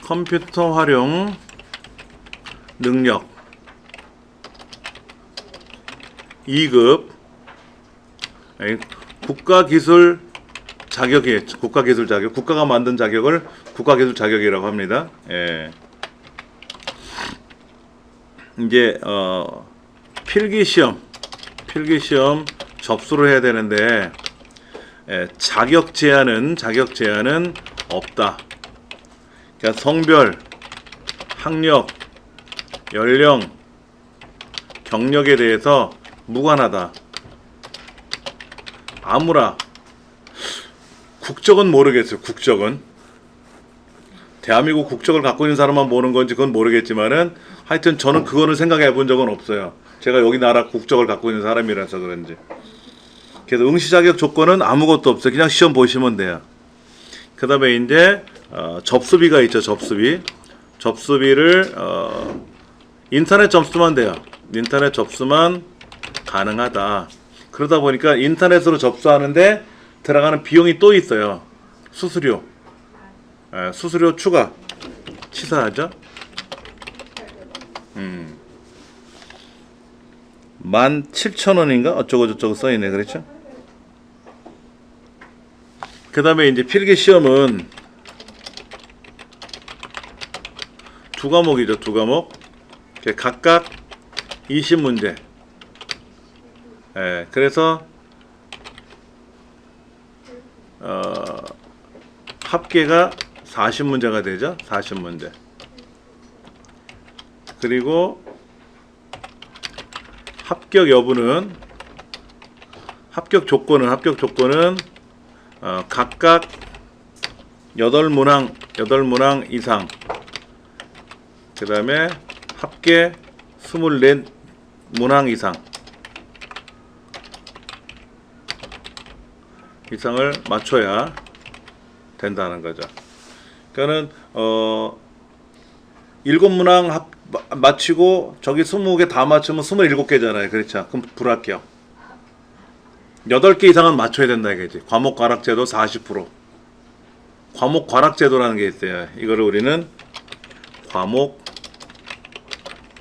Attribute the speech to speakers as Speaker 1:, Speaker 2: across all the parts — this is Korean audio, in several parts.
Speaker 1: 컴퓨터 활용 능력 2급 국가기술 자격이 국가기술 자격, 국가가 만든 자격을 국가기술 자격이라고 합니다. 예. 이제 필기시험 접수를 해야 되는데 자격 제한은 없다. 그러니까 성별, 학력, 연령, 경력에 대해서 무관하다. 아무나 국적은 모르겠어요. 국적은 대한민국 국적을 갖고 있는 사람만 보는 건지 그건 모르겠지만은 하여튼 저는 그거는 생각해 본 적은 없어요. 제가 여기 나라 국적을 갖고 있는 사람이라서 그런지. 그래서 응시 자격 조건은 아무것도 없어요. 그냥 시험 보시면 돼요. 그 다음에 이제 접수비가 있죠. 접수비를 인터넷 접수만 돼요. 인터넷 접수만 가능하다. 그러다 보니까 인터넷으로 접수하는데 들어가는 비용이 또 있어요. 수수료. 수수료 추가. 치사하죠? 17,000원인가? 어쩌고저쩌고 써있네. 그렇죠? 그 다음에 이제 필기시험은 두 과목이죠. 두 과목. 각각 20문제. 그래서 합계가 40문제가 되죠. 40문제. 그리고 합격 조건은 각각 8문항 이상. 그 다음에 합계 24문항 이상을 맞춰야 된다는 거죠. 그러니까는 7문항 맞히고 저기 20개 다 맞추면 27개잖아요. 그렇죠. 그럼 불합격. 8개 이상은 맞춰야 된다 이거지. 과목 과락제도 40%. 과목 과락제도라는 게 있어요. 이거를 우리는 과목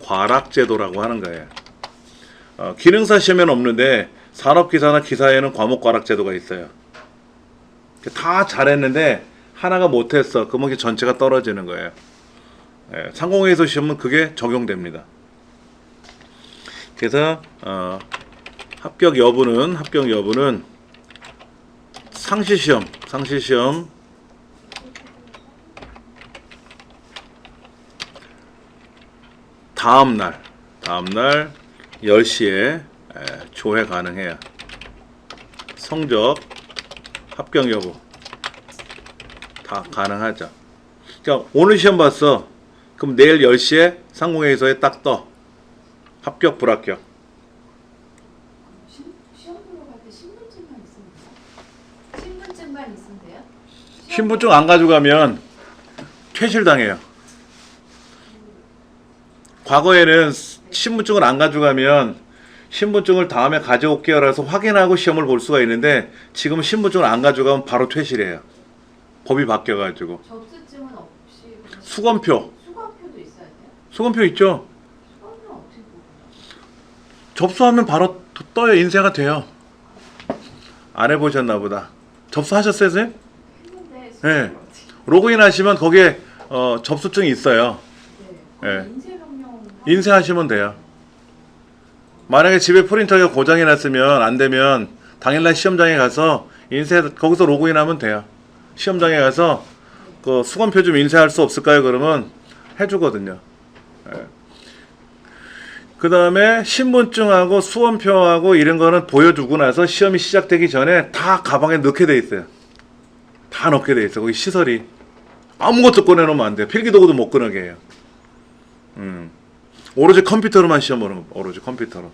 Speaker 1: 과락제도라고 하는 거예요. 기능사 시험에는 없는데 산업기사나 기사에는 과목 과락제도가 있어요. 다 잘했는데 하나가 못했어. 그러면 전체가 떨어지는 거예요. 상공회의소 시험은 그게 적용됩니다. 그래서 합격 여부는 상시시험 다음날 10시에 조회 가능해요. 성적, 합격 여부 다 가능하죠. 그러니까 오늘 시험 봤어. 그럼 내일 10시에 상공회의소에 딱 떠. 합격, 불합격.
Speaker 2: 시험 보러 갈 때 신분증만 있으면 돼요? 신분증만 있으면 돼요?
Speaker 1: 신분증 안 가져가면 퇴실당해요. 과거에는 신분증을 안 가져가면 신분증을 다음에 가져올게요 라서 확인하고 시험을 볼 수가 있는데 지금은 신분증을 안 가져가면 바로 퇴실해요. 법이 바뀌어가지고.
Speaker 2: 접수증은 없이
Speaker 1: 수검표도
Speaker 2: 있어야 돼요?
Speaker 1: 수검표 있죠.
Speaker 2: 수검은 어떻게 보고?
Speaker 1: 접수하면 바로 떠요. 인쇄가 돼요. 안 해보셨나 보다. 접수하셨어요, 선생님?
Speaker 2: 했는데
Speaker 1: 네. 로그인 하시면 거기에 접수증이 있어요.
Speaker 2: 네.
Speaker 1: 네.
Speaker 2: 인쇄 명령
Speaker 1: 인쇄하시면 돼요. 만약에 집에 프린터가 고장이 났으면 안 되면 당일날 시험장에 가서 거기서 로그인하면 돼요. 시험장에 가서 그 수검표 좀 인쇄할 수 없을까요? 그러면 해주거든요. 그 다음에 신분증하고 수험표하고 이런 거는 보여주고 나서 시험이 시작되기 전에 다 가방에 넣게 돼 있어요. 다 넣게 돼 있어. 거기 시설이. 아무것도 꺼내놓으면 안 돼요. 필기도구도 못 꺼내게 해요. 오로지 컴퓨터로만 시험 보는 거. 오로지 컴퓨터로.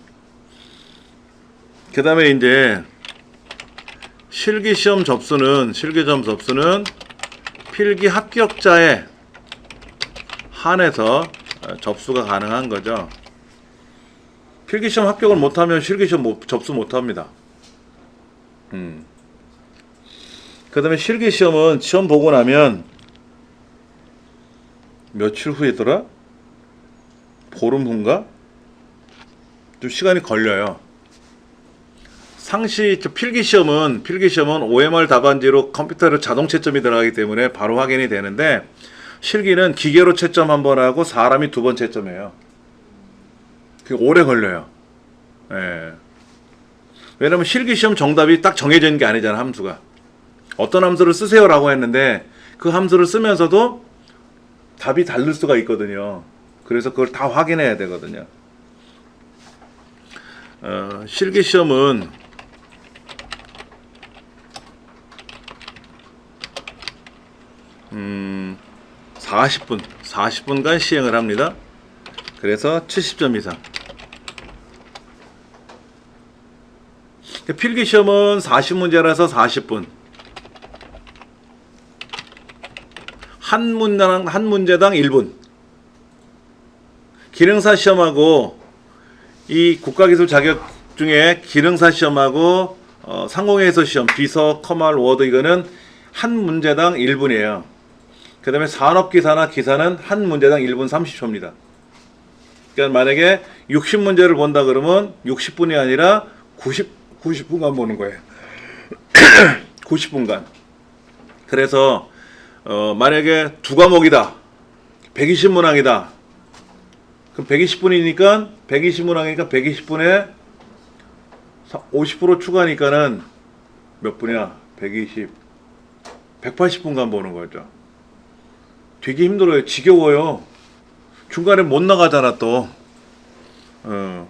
Speaker 1: 그 다음에 이제 실기시험 접수는 필기 합격자에 한해서 접수가 가능한 거죠. 필기시험 합격을 못하면 실기시험 접수 못합니다. 그 다음에 실기 시험은 시험 보고 나면 며칠 후이더라? 보름 후인가? 좀 시간이 걸려요. 필기 시험은 OMR 답안지로 컴퓨터로 자동 채점이 들어가기 때문에 바로 확인이 되는데, 실기는 기계로 채점 한 번 하고 사람이 2번 채점해요. 그게 오래 걸려요. 예. 왜냐면 실기 시험 정답이 딱 정해져 있는 게 아니잖아, 함수가. 어떤 함수를 쓰세요라고 했는데 그 함수를 쓰면서도 답이 다를 수가 있거든요. 그래서 그걸 다 확인해야 되거든요. 실기 시험은 40분간 시행을 합니다. 그래서 70점 이상. 필기 시험은 40문제라서 40분. 한 문제당 1분. 기능사 시험하고 이 국가기술 자격 중에 기능사 시험하고 상공회의소 시험, 비서, 커말, 워드 이거는 한 문제당 1분이에요. 그 다음에 산업기사나 기사는 한 문제당 1분 30초입니다. 그러니까 만약에 60문제를 본다 그러면 60분이 아니라 90분간 보는 거예요. 90분간. 그래서 만약에 두 과목이다. 120문항이다. 그럼 120분이니까 120문항이니까 120분에 50% 추가니까는 몇 분이야? 180분간 보는 거죠. 되게 힘들어요. 지겨워요. 중간에 못 나가잖아 또.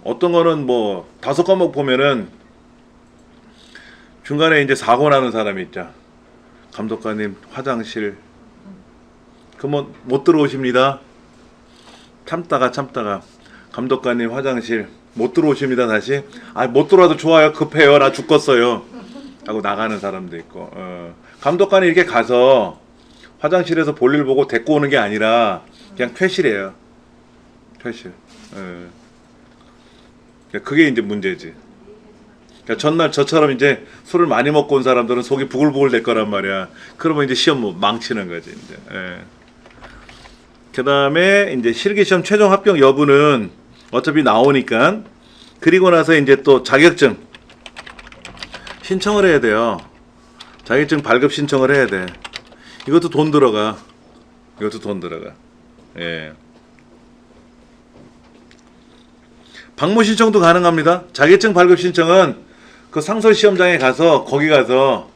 Speaker 1: 어떤 거는 뭐 5과목 보면은 중간에 이제 사고 나는 사람이 있죠. 감독관님 화장실. 그러면 못 들어오십니다. 참다가 감독관님 화장실 못 들어오십니다. 다시. 못 들어와도 좋아요. 급해요. 나 죽겠어요. 하고 나가는 사람도 있고. 감독관이 이렇게 가서 화장실에서 볼일 보고 데리고 오는 게 아니라 그냥 퇴실이에요. 퇴실. 그게 이제 문제지. 그러니까 전날 저처럼 이제 술을 많이 먹고 온 사람들은 속이 부글부글 될 거란 말이야. 그러면 이제 시험 망치는 거지 이제. 그 다음에 이제 실기시험 최종 합격 여부는 어차피 나오니까. 그리고 나서 이제 또 자격증 신청을 해야 돼요. 자격증 발급 신청을 해야 돼. 이것도 돈 들어가. 예. 방문 신청도 가능합니다. 자격증 발급 신청은 그 상설 시험장에 가서 거기 가서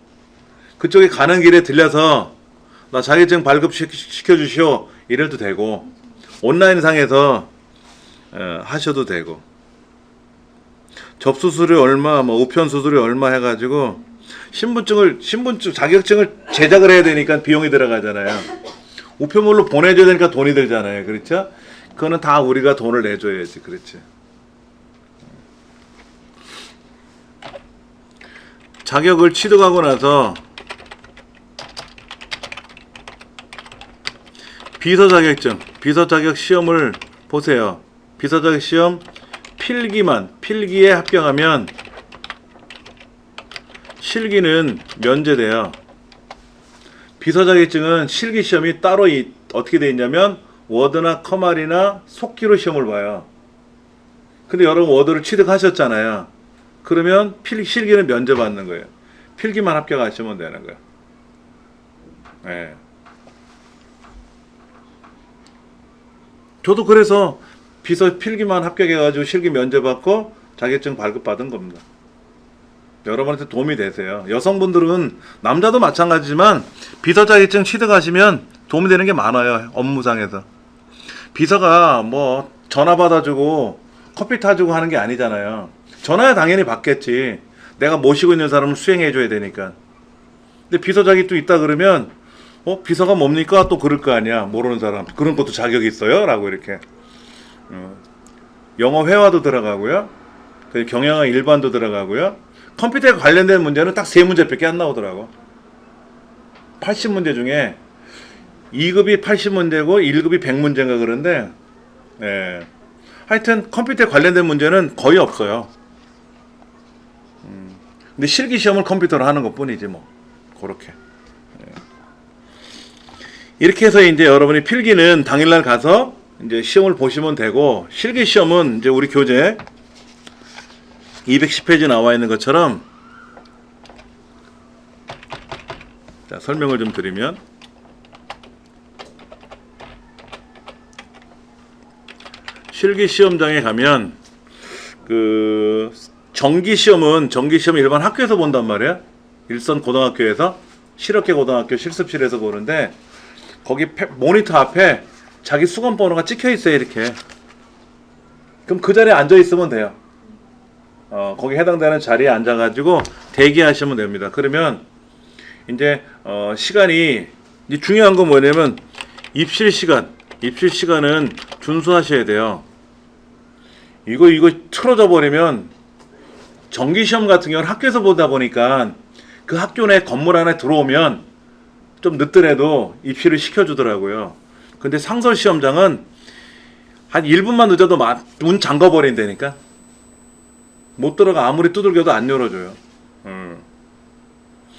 Speaker 1: 그쪽에 가는 길에 들려서 나 자격증 발급 시켜주시오 이래도 되고, 온라인 상에서 하셔도 되고, 접수 수수료 얼마, 뭐 우편 수수료 얼마 해가지고 신분증 자격증을 제작을 해야 되니까 비용이 들어가잖아요. 우편물로 보내줘야 되니까 돈이 들잖아요. 그렇죠? 그거는 다 우리가 돈을 내줘야지. 그렇지. 자격을 취득하고 나서 비서 자격 시험을 보세요. 비서 자격 시험 필기에 합격하면 실기는 면제돼요. 비서 자격증은 실기 시험이 따로 어떻게 돼 있냐면 워드나 커말이나 속기로 시험을 봐요. 근데 여러분 워드를 취득하셨잖아요. 그러면 실기는 면제받는 거예요. 필기만 합격하시면 되는 거예요. 네. 저도 그래서 비서 필기만 합격해가지고 실기 면제받고 자격증 발급받은 겁니다. 여러분한테 도움이 되세요. 여성분들은 남자도 마찬가지지만 비서 자격증 취득하시면 도움이 되는 게 많아요. 업무상에서. 비서가 뭐 전화 받아주고 커피 타주고 하는 게 아니잖아요. 전화야 당연히 받겠지. 내가 모시고 있는 사람을 수행해줘야 되니까. 근데 비서 자격도 있다 그러면 비서가 뭡니까? 또 그럴 거 아니야. 모르는 사람. 그런 것도 자격이 있어요? 라고 이렇게. 영어 회화도 들어가고요. 경영학 일반도 들어가고요. 컴퓨터에 관련된 문제는 딱 3문제밖에 안 나오더라고. 80문제 중에 2급이 80문제고 1급이 100문제인가 그런데, 하여튼 컴퓨터에 관련된 문제는 거의 없어요. 근데 실기 시험을 컴퓨터로 하는 것 뿐이지 뭐. 그렇게. 이렇게 해서 이제 여러분이 필기는 당일날 가서 이제 시험을 보시면 되고, 실기 시험은 이제 우리 교재 210페이지 나와 있는 것처럼, 자, 설명을 좀 드리면, 실기 시험장에 가면 그 정기 시험은 일반 학교에서 본단 말이야. 일선 고등학교에서, 실업계 고등학교 실습실에서 보는데, 거기 모니터 앞에 자기 수강 번호가 찍혀 있어요, 이렇게. 그럼 그 자리에 앉아 있으면 돼요. 거기 해당되는 자리에 앉아가지고 대기하시면 됩니다. 그러면 이제 시간이, 이제 중요한 건 뭐냐면 입실 시간은 준수하셔야 돼요. 이거 틀어져 버리면, 정기 시험 같은 경우는 학교에서 보다 보니까 그 학교 내 건물 안에 들어오면 좀 늦더라도 입실을 시켜주더라고요. 근데 상설 시험장은 한 1분만 늦어도 문 잠궈버린다니까. 못 들어가. 아무리 두들겨도 안 열어줘요.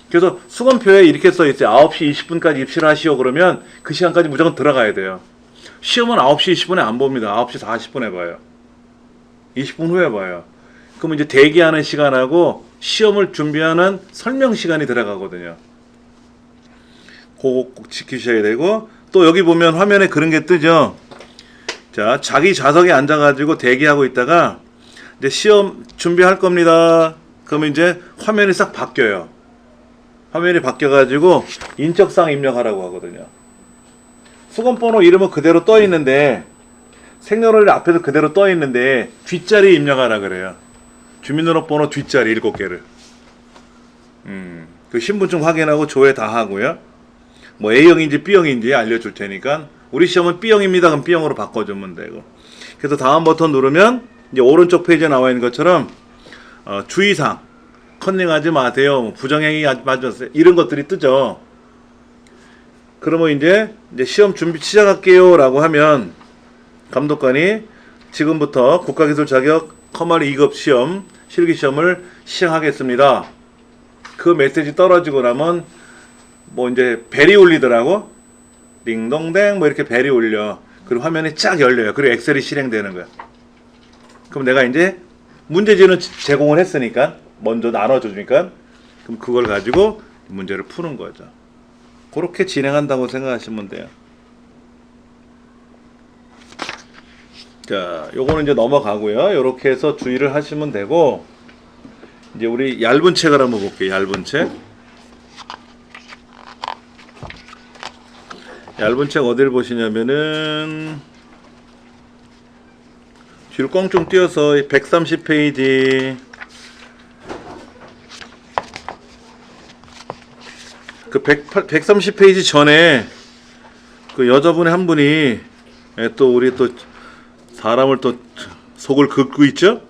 Speaker 1: 그래서 수강표에 이렇게 써 있어요. 9시 20분까지 입실하시오. 그러면 그 시간까지 무조건 들어가야 돼요. 시험은 9시 20분에 안 봅니다. 9시 40분에 봐요. 20분 후에 봐요. 그럼 이제 대기하는 시간하고 시험을 준비하는 설명 시간이 들어가거든요. 그거 꼭 지키셔야 되고, 또 여기 보면 화면에 그런 게 뜨죠. 자, 자기 좌석에 앉아가지고 대기하고 있다가 이제 시험 준비할 겁니다. 그러면 이제 화면이 싹 바뀌어요. 화면이 바뀌어가지고 인적사항 입력하라고 하거든요. 수강번호 이름은 그대로 떠 있는데, 생년월일 앞에도 그대로 떠 있는데 뒷자리 입력하라 그래요. 주민등록번호 뒷자리 7개를. 그 신분증 확인하고 조회 다 하고요. 뭐 A형인지 B형인지 알려줄 테니까, 우리 시험은 B형입니다. 그럼 B형으로 바꿔주면 되고. 그래서 다음 버튼 누르면 이제 오른쪽 페이지에 나와 있는 것처럼 주의사항, 컨닝하지 마세요, 부정행위 하지 마세요, 이런 것들이 뜨죠. 그러면 이제 시험 준비 시작할게요 라고 하면 감독관이 지금부터 국가기술 자격 커머리 2급 시험 실기시험을 시행하겠습니다. 그 메시지 떨어지고 나면 뭐 이제 벨이 울리더라고. 링동댕 뭐 이렇게 벨이 울려. 그리고 화면이 쫙 열려요. 그리고 엑셀이 실행되는 거야. 그럼 내가 이제 문제지는 제공을 했으니까, 먼저 나눠주니까, 그럼 그걸 가지고 문제를 푸는 거죠. 그렇게 진행한다고 생각하시면 돼요. 자, 요거는 이제 넘어가고요. 요렇게 해서 주의를 하시면 되고, 이제 우리 얇은 책을 한번 볼게요. 얇은 책. 얇은 책 어딜 보시냐면은, 뒤로 껑충 띄어서 130페이지. 그 130페이지 전에 그 여자분의 한 분이 또 우리 또 사람을 또 속을 긋고 있죠?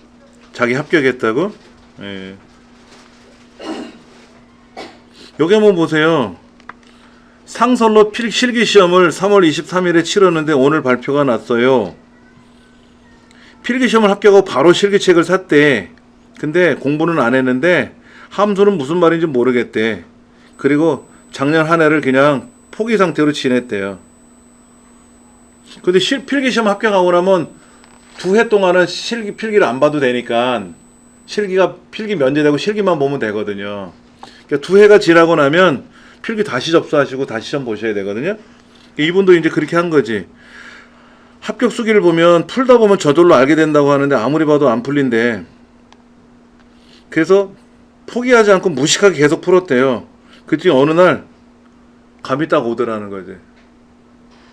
Speaker 1: 자기 합격했다고? 예. 여기 한번 보세요. 상설로 실기시험을 3월 23일에 치렀는데 오늘 발표가 났어요. 필기시험을 합격하고 바로 실기책을 샀대. 근데 공부는 안 했는데 함수는 무슨 말인지 모르겠대. 그리고 작년 한 해를 그냥 포기 상태로 지냈대요. 근데 필기시험 합격하고 나면 2해 동안은 필기를 안 봐도 되니까 필기 면제되고 실기만 보면 되거든요. 그러니까 2해가 지나고 나면 필기 다시 접수하시고 다시 시험 보셔야 되거든요. 이분도 이제 그렇게 한 거지. 합격 수기를 보면 풀다 보면 저절로 알게 된다고 하는데 아무리 봐도 안 풀린대. 그래서 포기하지 않고 무식하게 계속 풀었대요. 그랬더니 어느 날 감이 딱 오더라는 거지.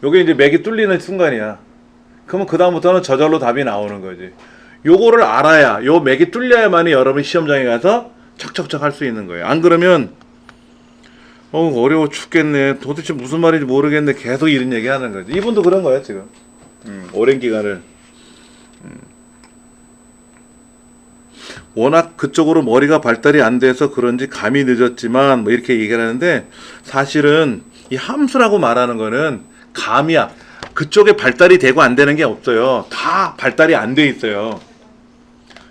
Speaker 1: 요게 이제 맥이 뚫리는 순간이야. 그러면 그 다음부터는 저절로 답이 나오는 거지. 요거를 알아야, 요 맥이 뚫려야만이 여러분 시험장에 가서 척척척 할 수 있는 거예요. 안 그러면 어려워 죽겠네, 도대체 무슨 말인지 모르겠네, 계속 이런 얘기 하는 거지. 이분도 그런 거예요 지금. 오랜 기간을. 워낙 그쪽으로 머리가 발달이 안 돼서 그런지 감이 늦었지만 뭐 이렇게 얘기를 하는데, 사실은 이 함수라고 말하는 거는 감이야. 그쪽에 발달이 되고 안 되는 게 없어요. 다 발달이 안 돼 있어요.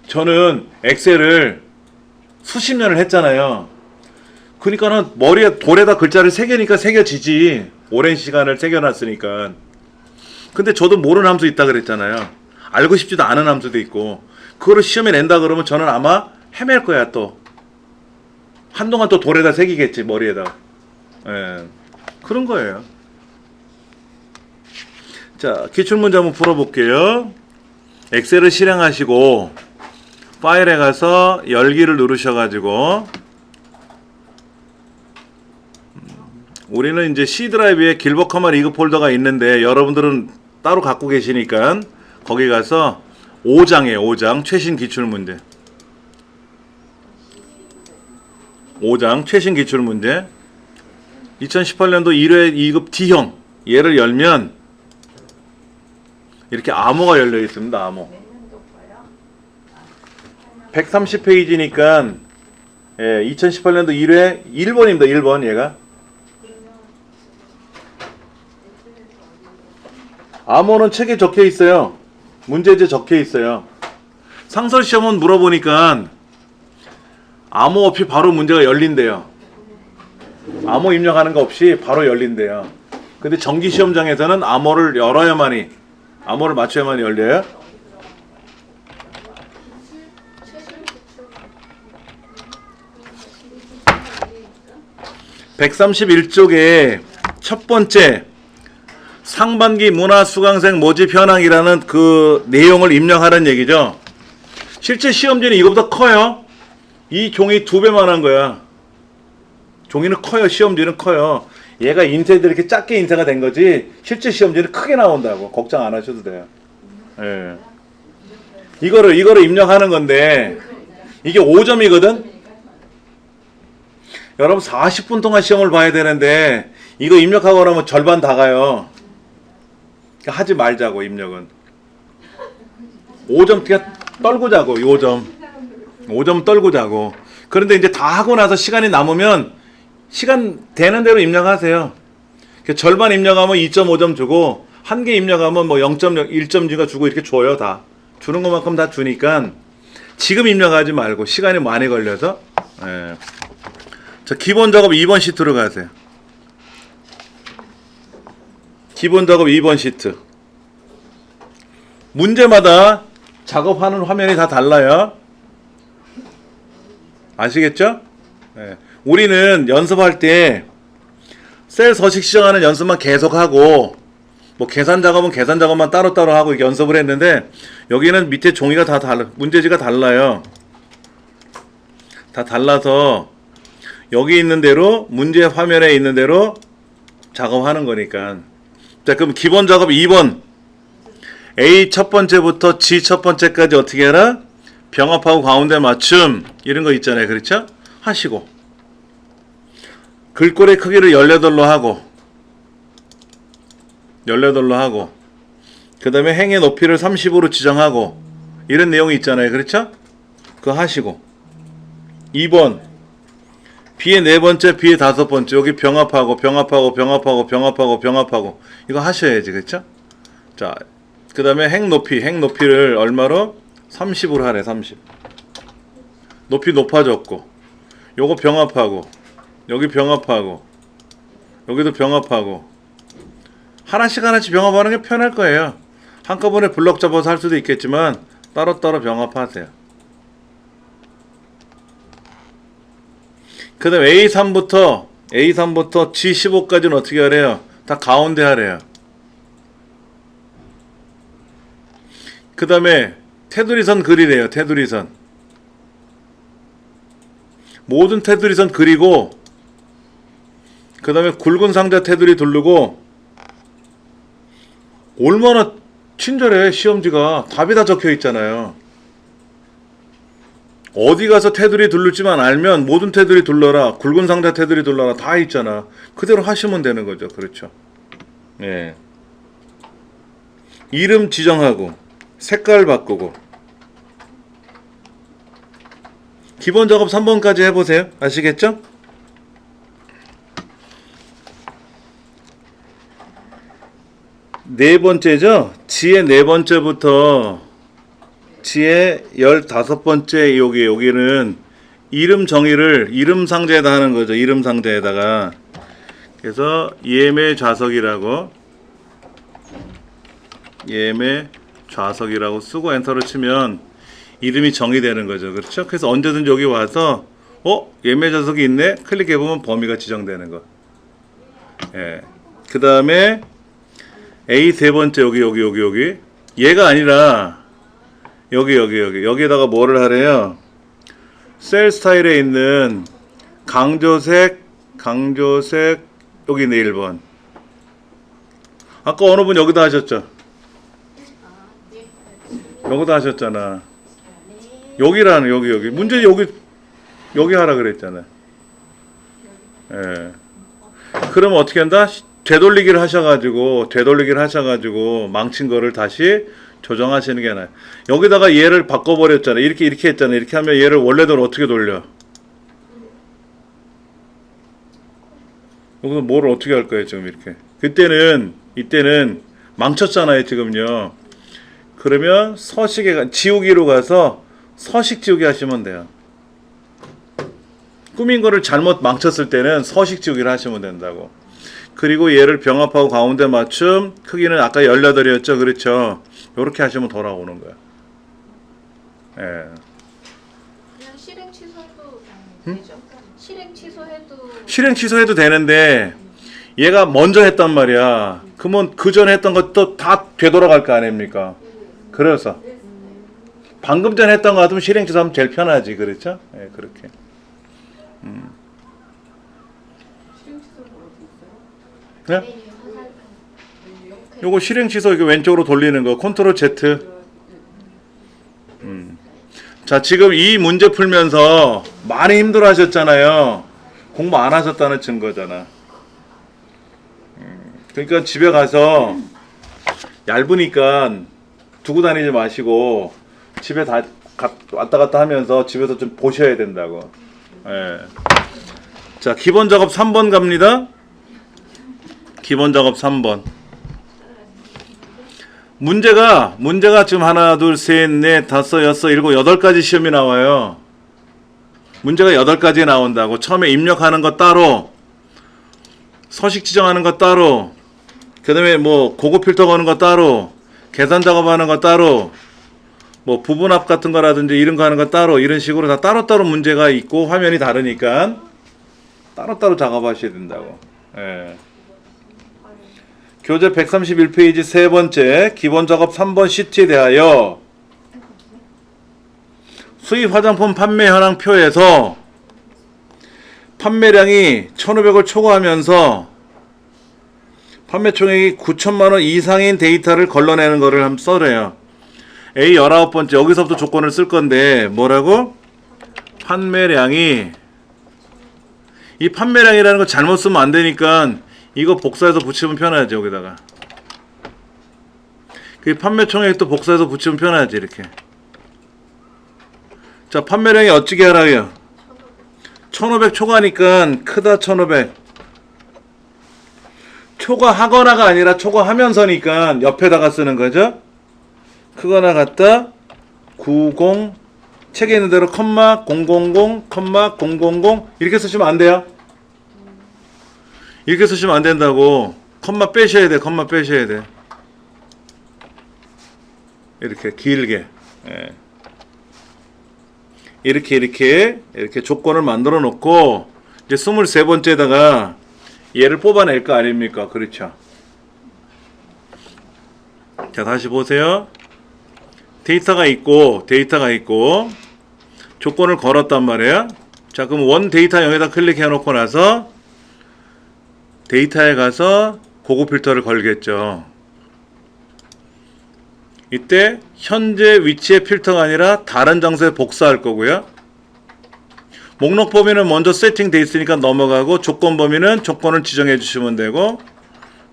Speaker 1: 저는 엑셀을 수십 년을 했잖아요. 그러니까는 머리에 돌에다 글자를 새기니까 새겨지지. 오랜 시간을 새겨놨으니까. 근데 저도 모르는 함수 있다 그랬잖아요. 알고 싶지도 않은 함수도 있고. 그거를 시험에 낸다 그러면 저는 아마 헤맬 거야 또. 한동안 또 돌에다 새기겠지 머리에다. 예. 그런 거예요. 자, 기출문제 한번 풀어볼게요. 엑셀을 실행하시고 파일에 가서 열기를 누르셔가지고 우리는 이제 C 드라이브에 길버 커머 리그 폴더가 있는데 여러분들은 따로 갖고 계시니까 거기 가서 5장이에요. 5장 최신 기출문제. 5장 최신 기출문제 2018년도 1회 2급 D형 얘를 열면 이렇게 암호가 열려 있습니다. 암호 130페이지니까 예, 2018년도 1회 1번입니다. 1번 얘가 암호는 책에 적혀 있어요. 문제지에 적혀 있어요. 상설 시험은 물어보니까 암호 없이 바로 문제가 열린대요. 암호 입력하는 거 없이 바로 열린대요. 근데 정기 시험장에서는 암호를 열어야만이 암호를 맞춰야만 열려요. 131쪽에 첫 번째 상반기 문화 수강생 모집 현황이라는 그 내용을 입력하는 얘기죠. 실제 시험지는 이거보다 커요. 이 종이 2배만 한 거야. 종이는 커요. 시험지는 커요. 얘가 인쇄도 이렇게 작게 인쇄가 된 거지 실제 시험지는 크게 나온다고. 걱정 안 하셔도 돼요. 예. 이거를 입력하는 건데 이게 5점이거든. 여러분 40분 동안 시험을 봐야 되는데 이거 입력하고 나면 절반 다 가요. 그러니까 하지 말자고. 입력은 5점 그냥 떨고 자고. 5점 떨고 자고. 그런데 이제 다 하고 나서 시간이 남으면 시간 되는 대로 입력하세요. 절반 입력하면 2.5점 주고 한 개 입력하면 뭐 0.0, 1점 주고 이렇게 줘요. 다 주는 것만큼 다 주니까 지금 입력하지 말고 시간이 많이 걸려서. 예. 자, 기본 작업 2번 시트로 가세요. 기본 작업 2번 시트. 문제마다 작업하는 화면이 다 달라요. 아시겠죠? 네. 우리는 연습할 때 셀 서식 시정하는 연습만 계속하고 뭐 계산 작업은 계산 작업만 따로따로 하고 이렇게 연습을 했는데 여기는 밑에 종이가 다 문제지가 달라요. 다 달라서 여기 있는 대로 문제 화면에 있는 대로 작업하는 거니까. 자, 그럼 기본 작업 2번 A 첫 번째부터 G 첫 번째까지 어떻게 해라? 병합하고 가운데 맞춤 이런 거 있잖아요. 그렇죠? 하시고 글꼴의 크기를 18로 하고 그 다음에 행의 높이를 30으로 지정하고 이런 내용이 있잖아요. 그렇죠? 그거 하시고 2번 B의 네 번째, B의 다섯 번째 여기 병합하고 이거 하셔야지. 그렇죠? 자, 그 다음에 행 높이를 얼마로? 30으로 하래. 30 높이 높아졌고 요거 병합하고 여기 병합하고 여기도 병합하고 하나씩 병합하는 게 편할 거예요. 한꺼번에 블럭 잡아서 할 수도 있겠지만 따로따로 병합하세요. 그 다음 A3부터 G15까지는 어떻게 하래요? 다 가운데 하래요. 그 다음에 테두리선 그리래요. 테두리선 모든 테두리선 그리고 그 다음에 굵은 상자 테두리 두르고 얼마나 친절해. 시험지가 답이 다 적혀 있잖아요. 어디 가서 테두리 둘를지만 알면 모든 테두리 둘러라, 굵은 상자 테두리 둘러라 다 있잖아. 그대로 하시면 되는 거죠. 그렇죠? 예. 이름 지정하고 색깔 바꾸고 기본 작업 3번까지 해보세요. 아시겠죠? 네 번째죠? 지의 네 번째부터 지의 15번째 여기는 이름 정의를 이름 상자에다 하는 거죠. 이름 상자에다가 그래서 예매 좌석이라고 쓰고 엔터를 치면 이름이 정의되는 거죠. 그렇죠? 그래서 언제든지 여기 와서 예매 좌석이 있네? 클릭해보면 범위가 지정되는 거. 예. 그 다음에 A 세 번째 여기 얘가 아니라 여기에다가 뭐를 하래요? 셀 스타일에 있는 강조색 여기 있네 1번. 아까 어느 분 여기다 하셨죠? 여기다 하셨잖아. 여기라는 여기 문제 여기 하라 그랬잖아. 예. 그러면 어떻게 한다? 되돌리기를 하셔가지고 망친 거를 다시 조정하시는 게 나아요. 여기다가 얘를 바꿔버렸잖아. 이렇게 했잖아. 이렇게 하면 얘를 원래대로 어떻게 돌려? 여기서 뭐를 어떻게 할 거예요 지금 이렇게? 이때는 망쳤잖아요 지금요. 그러면 지우기로 가서 서식 지우기 하시면 돼요. 꾸민 거를 잘못 망쳤을 때는 서식 지우기를 하시면 된다고. 그리고 얘를 병합하고 가운데 맞춤 크기는 아까 18이었죠. 그렇죠. 이렇게 하시면 돌아오는 거야. 예.
Speaker 2: 그냥 실행 취소해도 되죠?
Speaker 1: 실행 취소해도 되는데 얘가 먼저 했단 말이야. 그러면 그 전에 했던 것도 다 되돌아갈 거 아닙니까? 그래서 방금 전에 했던 거 같으면 실행 취소하면 제일 편하지. 그렇죠? 예, 그렇게. 네? 요거 실행 취소 이거 왼쪽으로 돌리는 거 컨트롤 Z. 자, 지금 이 문제 풀면서 많이 힘들어 하셨잖아요. 공부 안 하셨다는 증거잖아. 그러니까 집에 가서 얇으니까 두고 다니지 마시고 집에 왔다 갔다 하면서 집에서 좀 보셔야 된다고. 예. 자, 기본 작업 3번 갑니다. 기본 작업 3번. 문제가 지금 하나, 둘, 셋, 넷, 다섯, 여섯, 일곱, 8가지 시험이 나와요. 문제가 8가지 나온다고. 처음에 입력하는 거 따로, 서식 지정하는 거 따로, 그 다음에 뭐 고급 필터 거는 거 따로, 계산 작업하는 거 따로, 뭐 부분합 같은 거라든지 이런 거 하는 거 따로, 이런 식으로 다 따로따로 문제가 있고 화면이 다르니까 따로따로 작업하셔야 된다고. 예. 교재 131페이지 세 번째 기본 작업 3번 시트에 대하여 수입 화장품 판매 현황 표에서 판매량이 1,500을 초과하면서 판매 총액이 9천만 원 이상인 데이터를 걸러내는 거를 한번 써래요. A 19번째 여기서부터 조건을 쓸 건데 뭐라고? 판매량이 이 판매량이라는 거 잘못 쓰면 안 되니까 이거 복사해서 붙이면 편하지. 여기다가 그 판매 총액도 복사해서 붙이면 편하지. 이렇게. 자, 판매량이 어찌게 하라고요? 1,500 초과니까 크다. 1,500 초과하거나가 아니라 초과하면서니까 옆에다가 쓰는 거죠. 크거나 같다 90 책에 있는 대로 컴마 000 컴마 000 이렇게 쓰시면 안 돼요. 이렇게 쓰시면 안 된다고. 컴마 빼셔야 돼. 컴마 빼셔야 돼. 이렇게 길게. 예. 이렇게 조건을 만들어 놓고 이제 23번째에다가 얘를 뽑아낼 거 아닙니까? 그렇죠. 자, 다시 보세요. 데이터가 있고 조건을 걸었단 말이에요. 자, 그럼 원 데이터 0에다 클릭해 놓고 나서 데이터에 가서 고급 필터를 걸겠죠. 이때 현재 위치의 필터가 아니라 다른 장소에 복사할 거고요. 목록 범위는 먼저 세팅돼 있으니까 넘어가고 조건 범위는 조건을 지정해 주시면 되고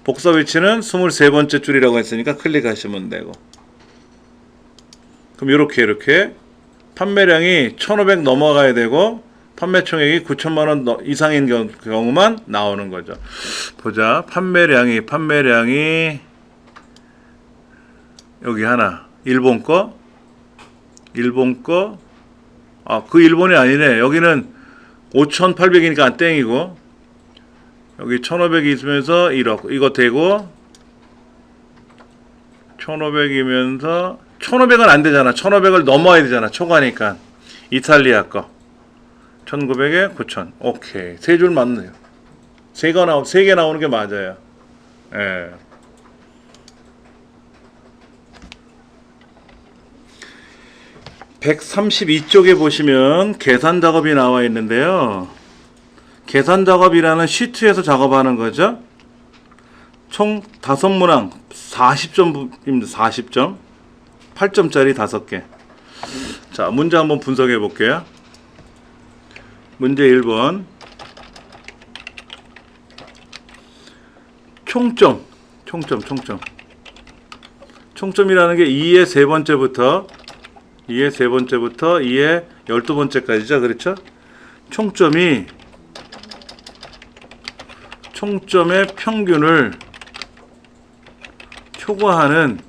Speaker 1: 복사 위치는 23번째 줄이라고 했으니까 클릭하시면 되고. 그럼 이렇게 판매량이 1,500 넘어가야 되고 판매 총액이 9천만 원 이상인 경우만 나오는 거죠. 보자. 판매량이 여기 하나. 일본 거. 아, 그 일본이 아니네. 여기는 5,800이니까 땡이고 여기 1500이 있으면서 1억 이거 되고 1500이면서 1500은 안 되잖아. 1500을 넘어야 되잖아. 초과니까. 이탈리아 거 1900에 9000. 오케이. 세 줄 맞네요. 세 개 나오는 게 맞아요. 예. (132쪽에) 보시면 계산 작업이 나와 있는데요. 계산 작업이라는 시트에서 작업하는 거죠. 총 5문항 40점입니다. 40점 8점짜리 5개. 자, 문제 한번 분석해 볼게요. 문제 1번 총점이라는 게 2의 세 번째부터 2의 12번째까지죠. 그렇죠? 총점의 평균을 초과하는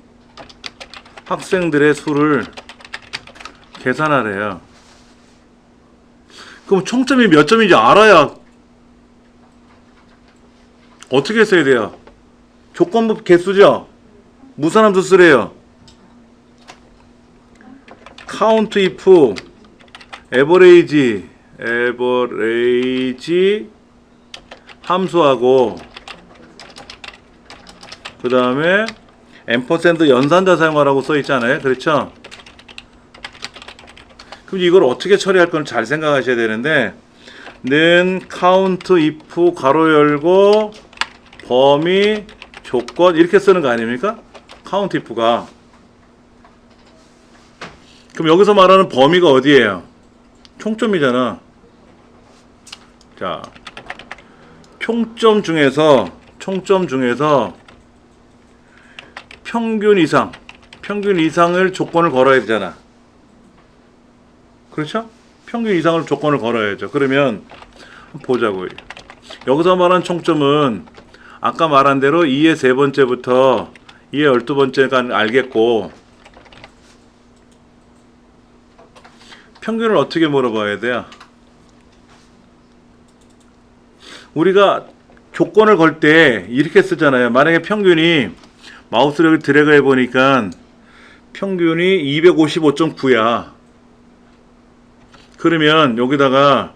Speaker 1: 학생들의 수를 계산하래요. 그럼 총점이 몇 점인지 알아야 어떻게 써야 돼요? 조건부 개수죠? 무선함수 쓰래요. count if average 함수하고 그 다음에 ampersand 연산자 사용하라고 써 있잖아요. 그렇죠? 그럼 이걸 어떻게 처리할 건 잘 생각하셔야 되는데 는 count if 가로 열고 범위 조건 이렇게 쓰는 거 아닙니까? count if가. 그럼 여기서 말하는 범위가 어디예요? 총점이잖아. 자, 총점 중에서 평균 이상을 조건을 걸어야 되잖아. 그렇죠? 평균 이상을 조건을 걸어야죠. 그러면 보자고요. 여기서 말한 총점은 아까 말한 대로 2의 세 번째부터 2의 12번째가 알겠고 평균을 어떻게 물어봐야 돼요? 우리가 조건을 걸 때 이렇게 쓰잖아요. 만약에 평균이 마우스를 여기 드래그 해보니까 평균이 255.9야. 그러면 여기다가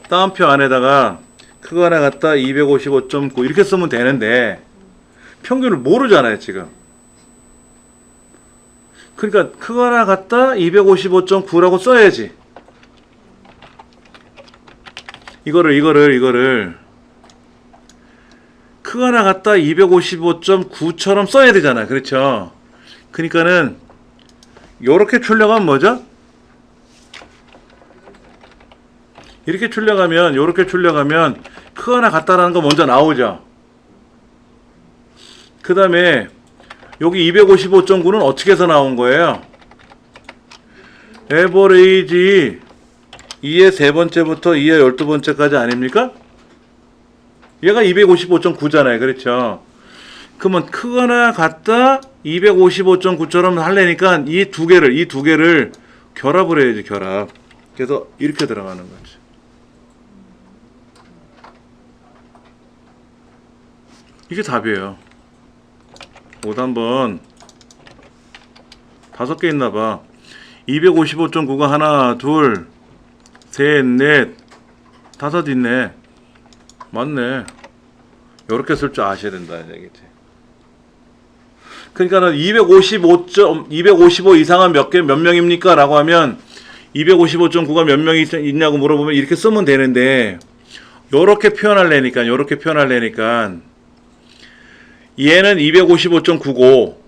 Speaker 1: 따옴표 안에다가 그거 하나 갖다 255.9 이렇게 쓰면 되는데 평균을 모르잖아요 지금. 그러니까 그거 하나 갖다 255.9라고 써야지. 이거를 그거 하나 갖다 255.9처럼 써야 되잖아. 그렇죠? 그러니까는 요렇게 출력하면 뭐죠? 요렇게 출력하면 그거 하나 갖다라는 거 먼저 나오죠. 그 다음에 여기 255.9는 어떻게 해서 나온 거예요? 에버레이지 2의 세 번째부터 2의 12번째까지 아닙니까? 얘가 255.9잖아요. 그렇죠? 그러면 크거나 같다 255.9처럼 하려니까 이 두 개를 결합을 해야지. 결합. 그래서 이렇게 들어가는 거지. 이게 답이에요. 5단번 5개 있나봐. 255.9가 하나, 둘, 셋, 넷, 5 있네. 맞네. 요렇게 쓸 줄 아셔야 된다 얘기지. 그러니까는 255 이상은 몇 명입니까? 라고 하면 255.9가 몇 명이 있냐고 물어보면 이렇게 쓰면 되는데 요렇게 표현하려니까 얘는 255.9고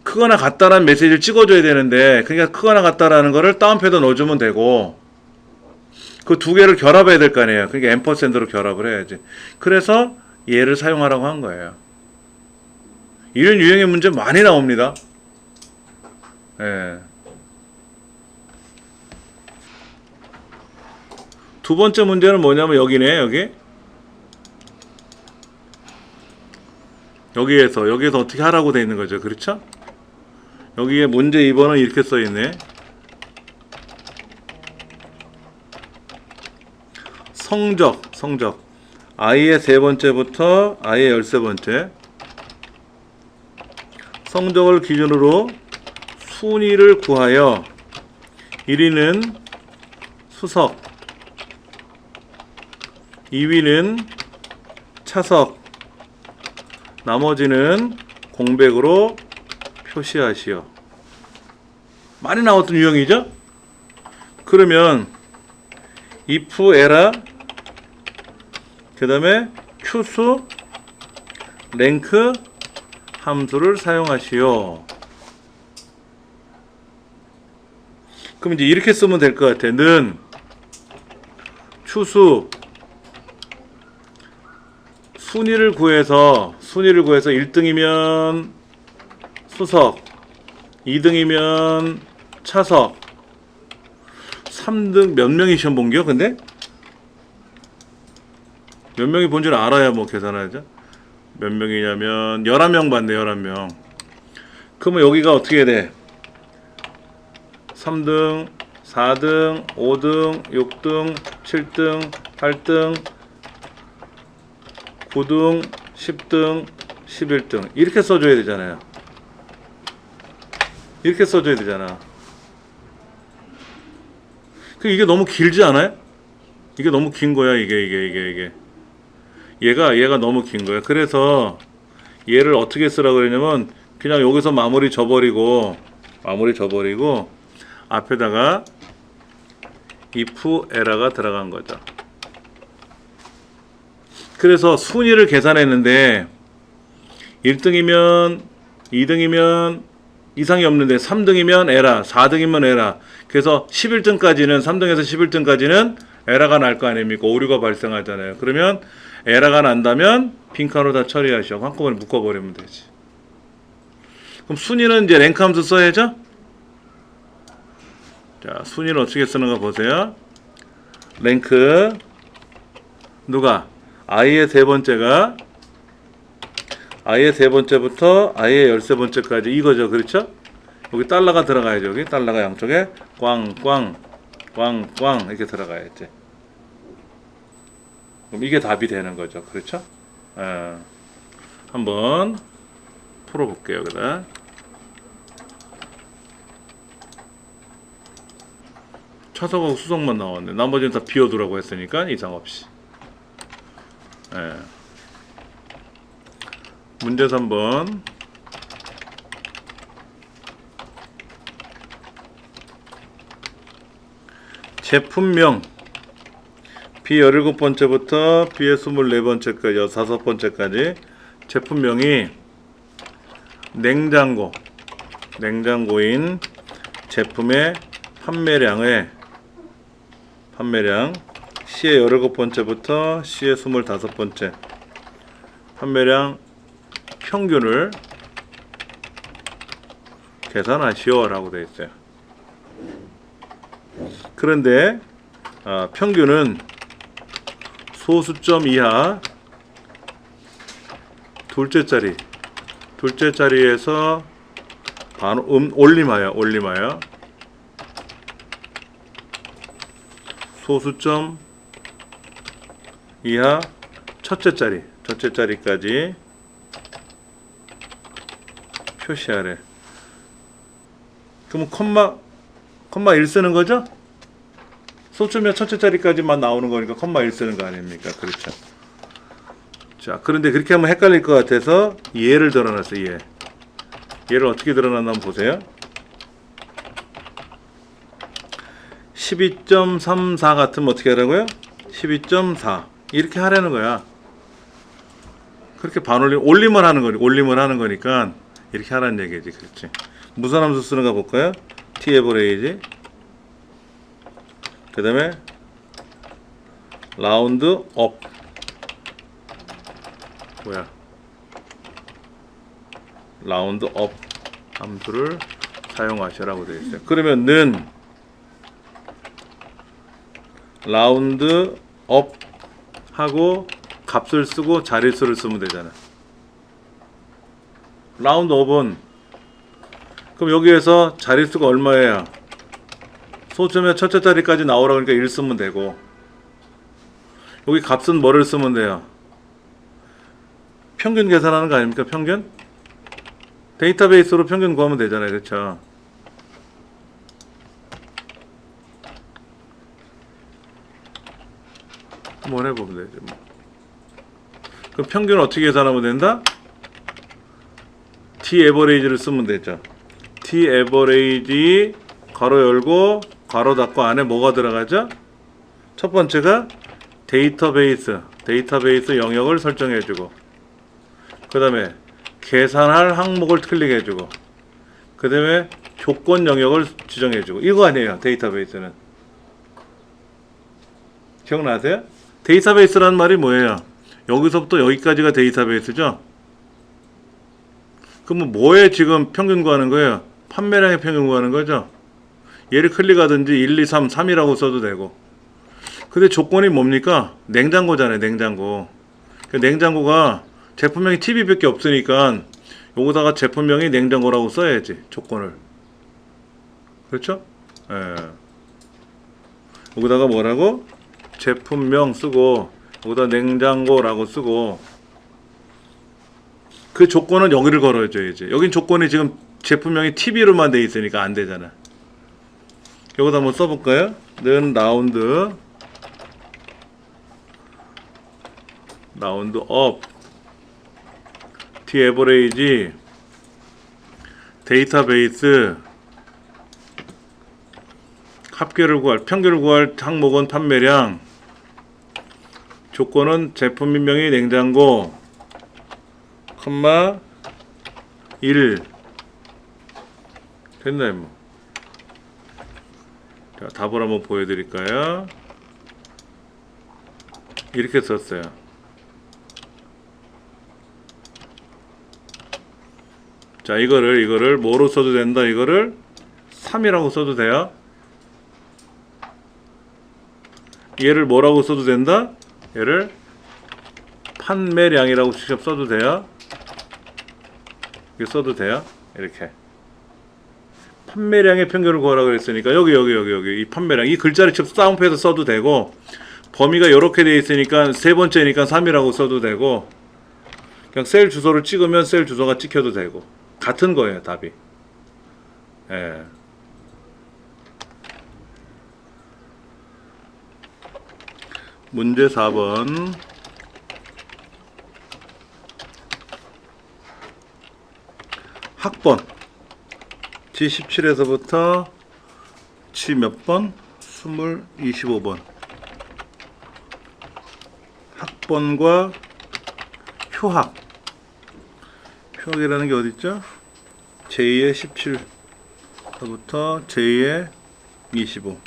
Speaker 1: 크거나 같다라는 메시지를 찍어줘야 되는데 그러니까 크거나 같다라는 거를 다운표에다 넣어주면 되고 그 두 개를 결합해야 될 거 아니에요. 그러니까 앰퍼샌드로 결합을 해야지. 그래서 얘를 사용하라고 한 거예요. 이런 유형의 문제 많이 나옵니다. 예. 두 번째 문제는 뭐냐면 여기네. 여기에서 어떻게 하라고 돼 있는 거죠. 그렇죠? 여기에 문제 2번은 이렇게 써 있네. 성적 i의 세 번째부터 i의 13번째 성적을 기준으로 순위를 구하여 1위는 수석, 2위는 차석, 나머지는 공백으로 표시하시오. 많이 나왔던 유형이죠? 그러면 if 에라 그 다음에 큐수 랭크 함수를 사용하시오. 그럼 이제 이렇게 쓰면 될 것 같아. 는 추수 순위를 구해서 1등이면 수석, 2등이면 차석, 3등 몇 명이 시험 본겨? 근데 몇 명이 본 줄 알아야 뭐 계산하죠. 몇 명이냐면 11명 봤네. 11명. 그러면 여기가 어떻게 돼? 3등, 4등, 5등, 6등, 7등, 8등, 9등, 10등, 11등 이렇게 써줘야 되잖아요. 이렇게 써줘야 되잖아. 이게 너무 길지 않아요? 이게 너무 긴 거야. 이게 얘가 너무 긴 거야. 그래서 얘를 어떻게 쓰라고 그러냐면 그냥 여기서 마무리 져버리고 앞에다가 if 에라가 들어간 거죠. 그래서 순위를 계산했는데 1등이면 2등이면 이상이 없는데 3등이면 에라, 4등이면 에라. 그래서 11등까지는 3등에서 11등까지는 에라가 날 거 아닙니까? 오류가 발생하잖아요. 그러면 에라가 난다면 빈칸으로 다 처리하시오. 한꺼번에 묶어버리면 되지. 그럼 순위는 이제 랭크 함수 써야죠? 자, 순위를 어떻게 쓰는가 보세요. 랭크 누가? i의 세 번째가 i의 세 번째부터 i의 13번째까지 이거죠. 그렇죠? 여기 달러가 들어가야죠. 여기 달러가 양쪽에 꽝꽝 이렇게 들어가야지. 그럼 이게 답이 되는 거죠. 그렇죠? 한번 풀어볼게요. 여기다. 차석하고 수석만 나왔네. 나머지는 다 비워두라고 했으니까 이상 없이. 문제 3번. 제품명 B 17번째부터 B의 24번째까지 5번째까지 제품명이 냉장고인 제품의 판매량 C의 17번째부터 C의 25번째 판매량 평균을 계산하시오 라고 되어 있어요. 그런데 평균은 소수점 이하 둘째 자리에서 올림하여 소수점 이하 첫째 자리까지 표시하래. 그럼 콤마 1 쓰는 거죠? 소수점 이하 첫째 자리까지만 나오는 거니까 콤마 1 쓰는 거 아닙니까? 그렇죠. 자, 그런데 그렇게 하면 헷갈릴 것 같아서 얘를 드러났어요. 얘를 어떻게 드러났나 한번 보세요. 12.34 같으면 어떻게 하라고요? 12.4 이렇게 하라는 거야. 그렇게 올림을 하는 거니까 이렇게 하라는 얘기지. 그렇지. 무슨 함수 쓰는가 볼까요? tAverage 그 다음에 라운드 업 라운드 업 함수를 사용하시라고 되어 있어요. 그러면 는 라운드 업 하고 값을 쓰고 자릿수를 쓰면 되잖아. 라운드 업은 그럼 여기에서 자릿수가 얼마예요? 소수점의 첫째 자리까지 나오라고 하니까 1 쓰면 되고 여기 값은 뭐를 쓰면 돼요? 평균 계산하는 거 아닙니까? 평균? 데이터베이스로 평균 구하면 되잖아요. 그렇죠? 한번 해보면 되죠. 뭐. 그럼 평균 어떻게 계산하면 된다? T 에버레이지를 쓰면 되죠. T 에버레이지 괄호 열고 괄호 닫고 안에 뭐가 들어가죠? 첫 번째가 데이터베이스 영역을 설정해주고, 그 다음에 계산할 항목을 클릭해주고, 그 다음에 조건 영역을 지정해주고. 이거 아니에요. 데이터베이스는. 기억나세요? 데이터베이스라는 말이 뭐예요? 여기서부터 여기까지가 데이터베이스죠? 그러면 뭐에 지금 평균 구하는 거예요? 판매량의 평균 구하는 거죠? 얘를 클릭하든지 1, 2, 3, 3이라고 써도 되고. 근데 조건이 뭡니까? 냉장고잖아요. 냉장고. 그 냉장고가 제품명이 TV밖에 없으니까 여기다가 제품명이 냉장고라고 써야지. 조건을. 그렇죠? 예. 여기다가 뭐라고? 제품명 쓰고 여기다 냉장고라고 쓰고, 그 조건은 여기를 걸어줘야지. 여긴 조건이 지금 제품명이 TV로만 돼 있으니까 안 되잖아. 여기다 한번 써볼까요? 는 라운드 업 T 에버레이지 데이터베이스 합계를 구할, 평균을 구할 항목은 판매량, 조건은 제품명이 냉장고, 컴마 1. 됐나요? 뭐. 자, 답을 한번 보여드릴까요? 이렇게 썼어요. 자, 이거를 뭐로 써도 된다? 이거를 3이라고 써도 돼요. 얘를 뭐라고 써도 된다? 얘를 판매량이라고 직접 써도 돼요. 이렇게 써도 돼요. 이렇게. 판매량의 평균을 구하라고 했으니까 여기 이 판매량, 이 글자를 직접 다운표해서 써도 되고, 범위가 이렇게 돼 있으니까 세 번째니까 3이라고 써도 되고, 그냥 셀 주소를 찍으면 셀 주소가 찍혀도 되고, 같은 거예요. 답이. 예. 문제 4번. 학번 G17에서부터 G 몇 번? 25번. 학번과 휴학이라는 게 어디 있죠? 제2의 17부터 제2의 25.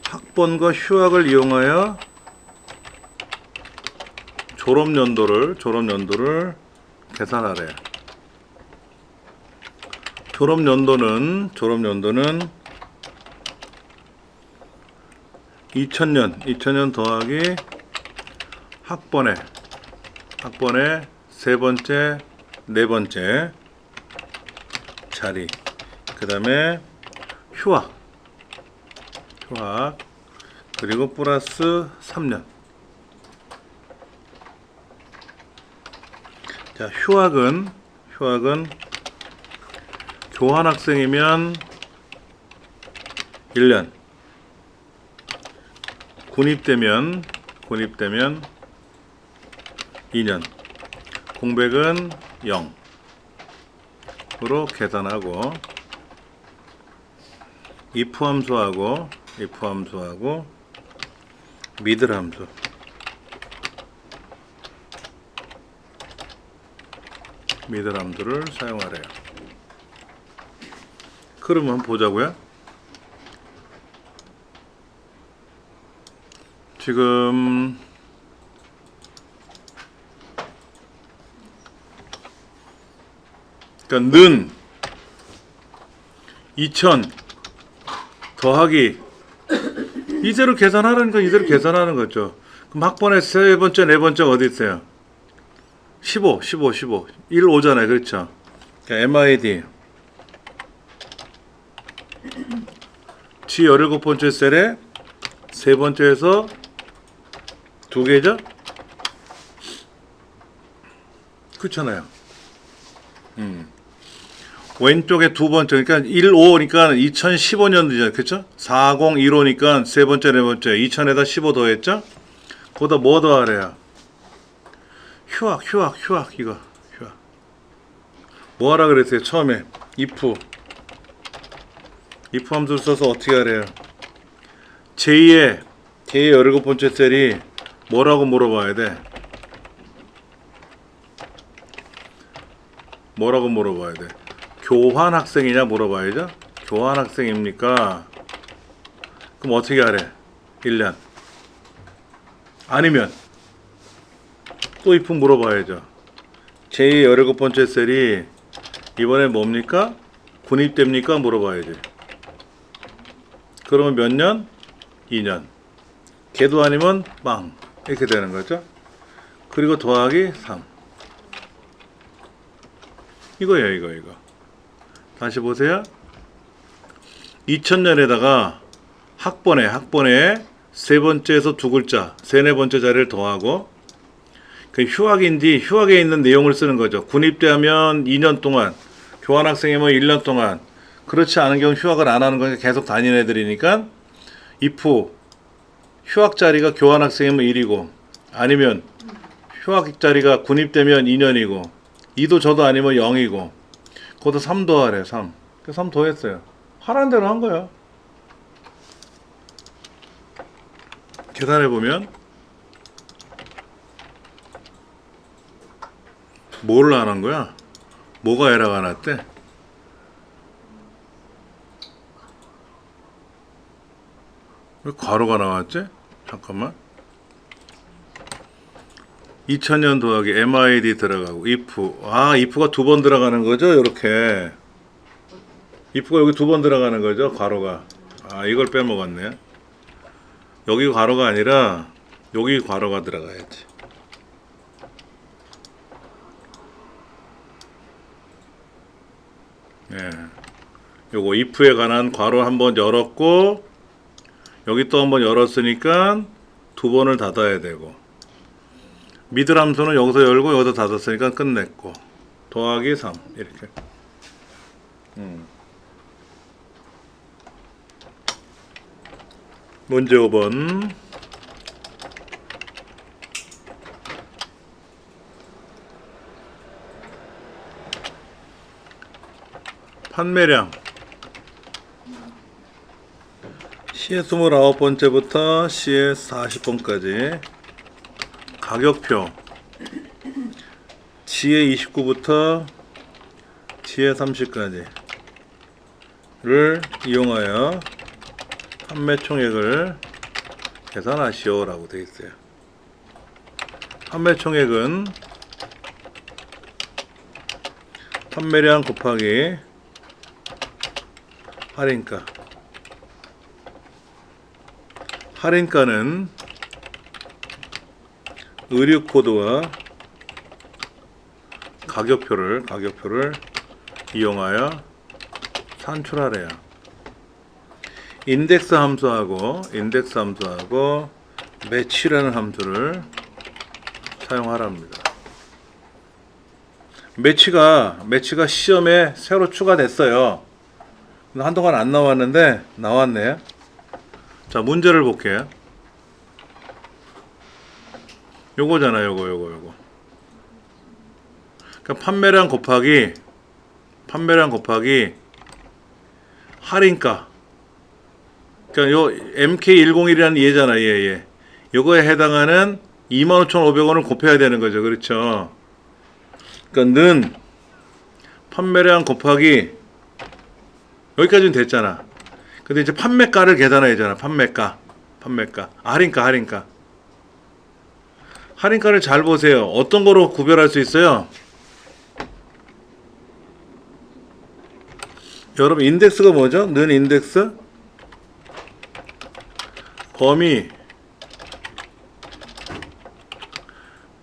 Speaker 1: 학번과 휴학을 이용하여 졸업연도를 계산하래요. 졸업연도는 2000년 더하기 학번의 세 번째, 네 번째 자리, 그 다음에 휴학 그리고 플러스 3년. 자, 휴학은 교환학생이면 1년, 군입되면 2년, 공백은 0으로 계산하고, if 함수하고 미들 함수를 사용하래요. 그러면 보자고요. 지금 그러니까 는 2000 더하기 이대로 계산하라니까 이대로 계산하는 거죠. 그럼 학번의 세 번째, 네 번째가 어디 있어요? 15. 1 5잖아요. 그렇죠? 그러니까 MID G 17번째 셀에 세 번째에서 두 개죠? 그렇잖아요. 왼쪽에 두 번째, 그러니까 15니까 2015년도죠. 그쵸? 4015니까 세 번째, 네 번째. 2000에다 15 더했죠? 거기다 뭐 더하래요? 휴학, 이거. 휴학. 뭐 하라 그랬어요, 처음에? if. if 함수를 써서 어떻게 하래요? 제2의 17번째 셀이 뭐라고 물어봐야 돼? 뭐라고 물어봐야 돼? 교환 학생이냐 물어봐야죠. 교환 학생입니까? 그럼 어떻게 하래? 1년. 아니면 또 if 물어봐야죠. 제2의 17번째 셀이 이번에 뭡니까? 군입됩니까? 물어봐야지. 그러면 몇 년? 2년. 걔도 아니면 빵. 이렇게 되는 거죠. 그리고 더하기 3. 이거예요, 이거. 다시 보세요. 2000년에다가 학번에 세 번째에서 두 글자, 세네 번째 자리를 더하고 그 휴학인지 휴학에 있는 내용을 쓰는 거죠. 군입대하면 2년 동안, 교환학생이면 1년 동안, 그렇지 않은 경우 휴학을 안 하는 거니까 계속 다니는 애들이니까 if 휴학 자리가 교환학생이면 1이고 아니면 휴학 자리가 군입되면 2년이고 2도 저도 아니면 0이고 거기다 3 더하래 3. 3 더했어요. 하라는 대로 한 거야. 계산해보면 뭘 안 한 거야? 뭐가 에러가 났대? 왜 괄호가 나왔지? 잠깐만. 2000년 더하기 MID 들어가고 if. if가 두 번 들어가는 거죠? 이렇게 if가 여기 두 번 들어가는 거죠? 괄호가. 이걸 빼먹었네. 여기 괄호가 아니라 여기 괄호가 들어가야지. 예. 요거 if에 관한 괄호 한번 열었고 여기 또 한번 열었으니까 두 번을 닫아야 되고 미들 함수는 여기서 열고 여기서 닫았으니까 끝냈고 더하기 3 이렇게. 문제 5번. 판매량 C의 29번째부터 C의 40번까지 가격표 G의 29부터 G의 30까지를 이용하여 판매 총액을 계산하시오 라고 되어 있어요. 판매 총액은 판매량 곱하기 할인가. 할인가는 의류 코드와 가격표를 이용하여 산출하래요. 인덱스 함수하고 매치라는 함수를 사용하랍니다. 매치가 시험에 새로 추가됐어요. 한동안 안 나왔는데 나왔네요. 자, 문제를 볼게요. 요거잖아요, 요거. 그러니까 판매량 곱하기 할인가. 그러니까 요 MK101이라는 얘잖아, 얘. 요거에 해당하는 25,500원을 곱해야 되는 거죠. 그렇죠? 그러니까 는 판매량 곱하기 여기까지는 됐잖아. 근데 이제 판매가를 계산해야 되잖아. 판매가. 할인가. 할인가를 잘 보세요. 어떤 거로 구별할 수 있어요? 여러분, 인덱스가 뭐죠? 는 인덱스? 범위.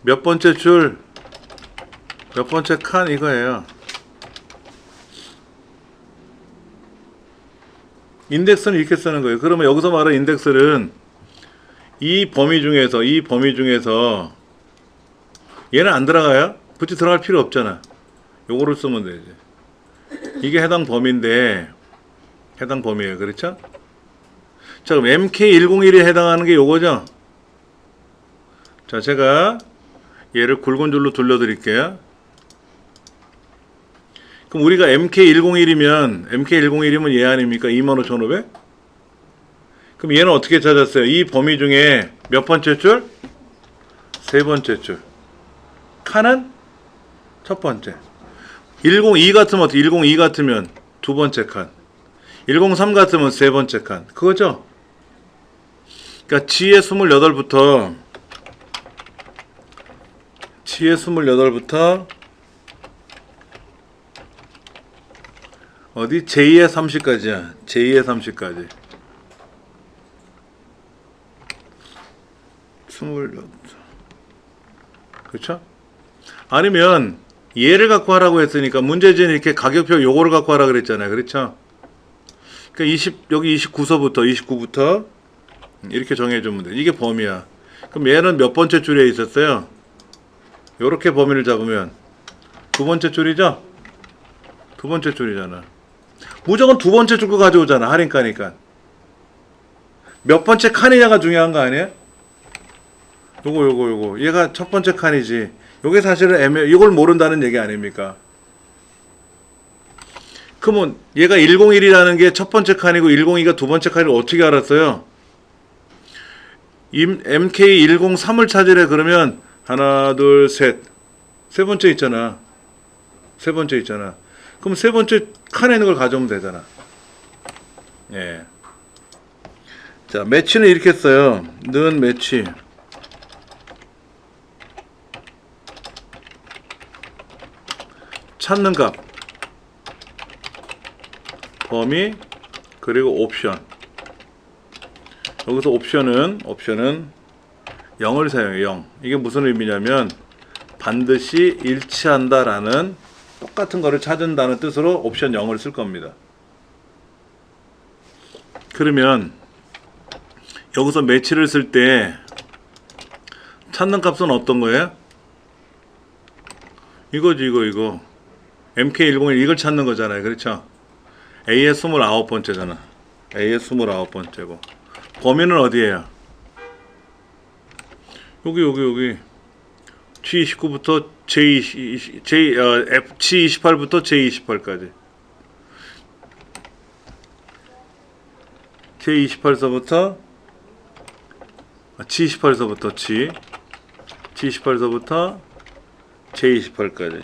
Speaker 1: 몇 번째 줄, 몇 번째 칸 이거예요. 인덱스는 이렇게 쓰는 거예요. 그러면 여기서 말하는 인덱스는 이 범위 중에서 얘는 안 들어가요? 굳이 들어갈 필요 없잖아. 요거를 쓰면 되지. 이게 해당 범위인데 해당 범위예요. 그렇죠? 자, 그럼 MK101에 해당하는 게 요거죠? 자, 제가 얘를 굵은 줄로 돌려드릴게요. 그럼 우리가 MK101이면 얘 아닙니까? 25,500? 그럼 얘는 어떻게 찾았어요? 이 범위 중에 몇 번째 줄? 세 번째 줄. 칸은 첫 번째. 102 같으면 어떻게? 102 같으면 두 번째 칸. 103 같으면 세 번째 칸. 그거죠? 그러니까 G의 28부터 어디? J의 30까지야. J의 30까지. 28. 그렇죠? 아니면 얘를 갖고 하라고 했으니까 문제지는 이렇게 가격표 요거를 갖고 하라 그랬잖아요. 그렇죠? 그러니까 여기 29부터 이렇게 정해주면 돼. 이게 범위야. 그럼 얘는 몇 번째 줄에 있었어요? 요렇게 범위를 잡으면 두 번째 줄이죠? 두 번째 줄이잖아. 무조건 두 번째 줄 거 가져오잖아. 할인가니까. 몇 번째 칸이냐가 중요한 거 아니에요? 요거. 얘가 첫 번째 칸이지. 요게 사실은 이걸 모른다는 얘기 아닙니까? 그러면 얘가 101이라는 게 첫 번째 칸이고 102가 두 번째 칸을 어떻게 알았어요? MK103을 찾으래. 그러면 하나, 둘, 셋. 세 번째 있잖아. 그럼 세 번째 칸에 있는 걸 가져오면 되잖아. 예. 자, 매치는 이렇게 써요. 는 매치. 찾는 값. 범위. 그리고 옵션. 여기서 옵션은 0을 사용해요. 0. 이게 무슨 의미냐면 반드시 일치한다라는 똑같은 거를 찾은다는 뜻으로 옵션 0을 쓸 겁니다. 그러면 여기서 매치를 쓸 때 찾는 값은 어떤 거예요? 이거지, 이거. MK101 이걸 찾는 거잖아요. 그렇죠? A의 29번째잖아. A의 29번째고. 범위는 어디에요? 여기. G29부터 G28부터 J28까지. G28서부터 J28까지.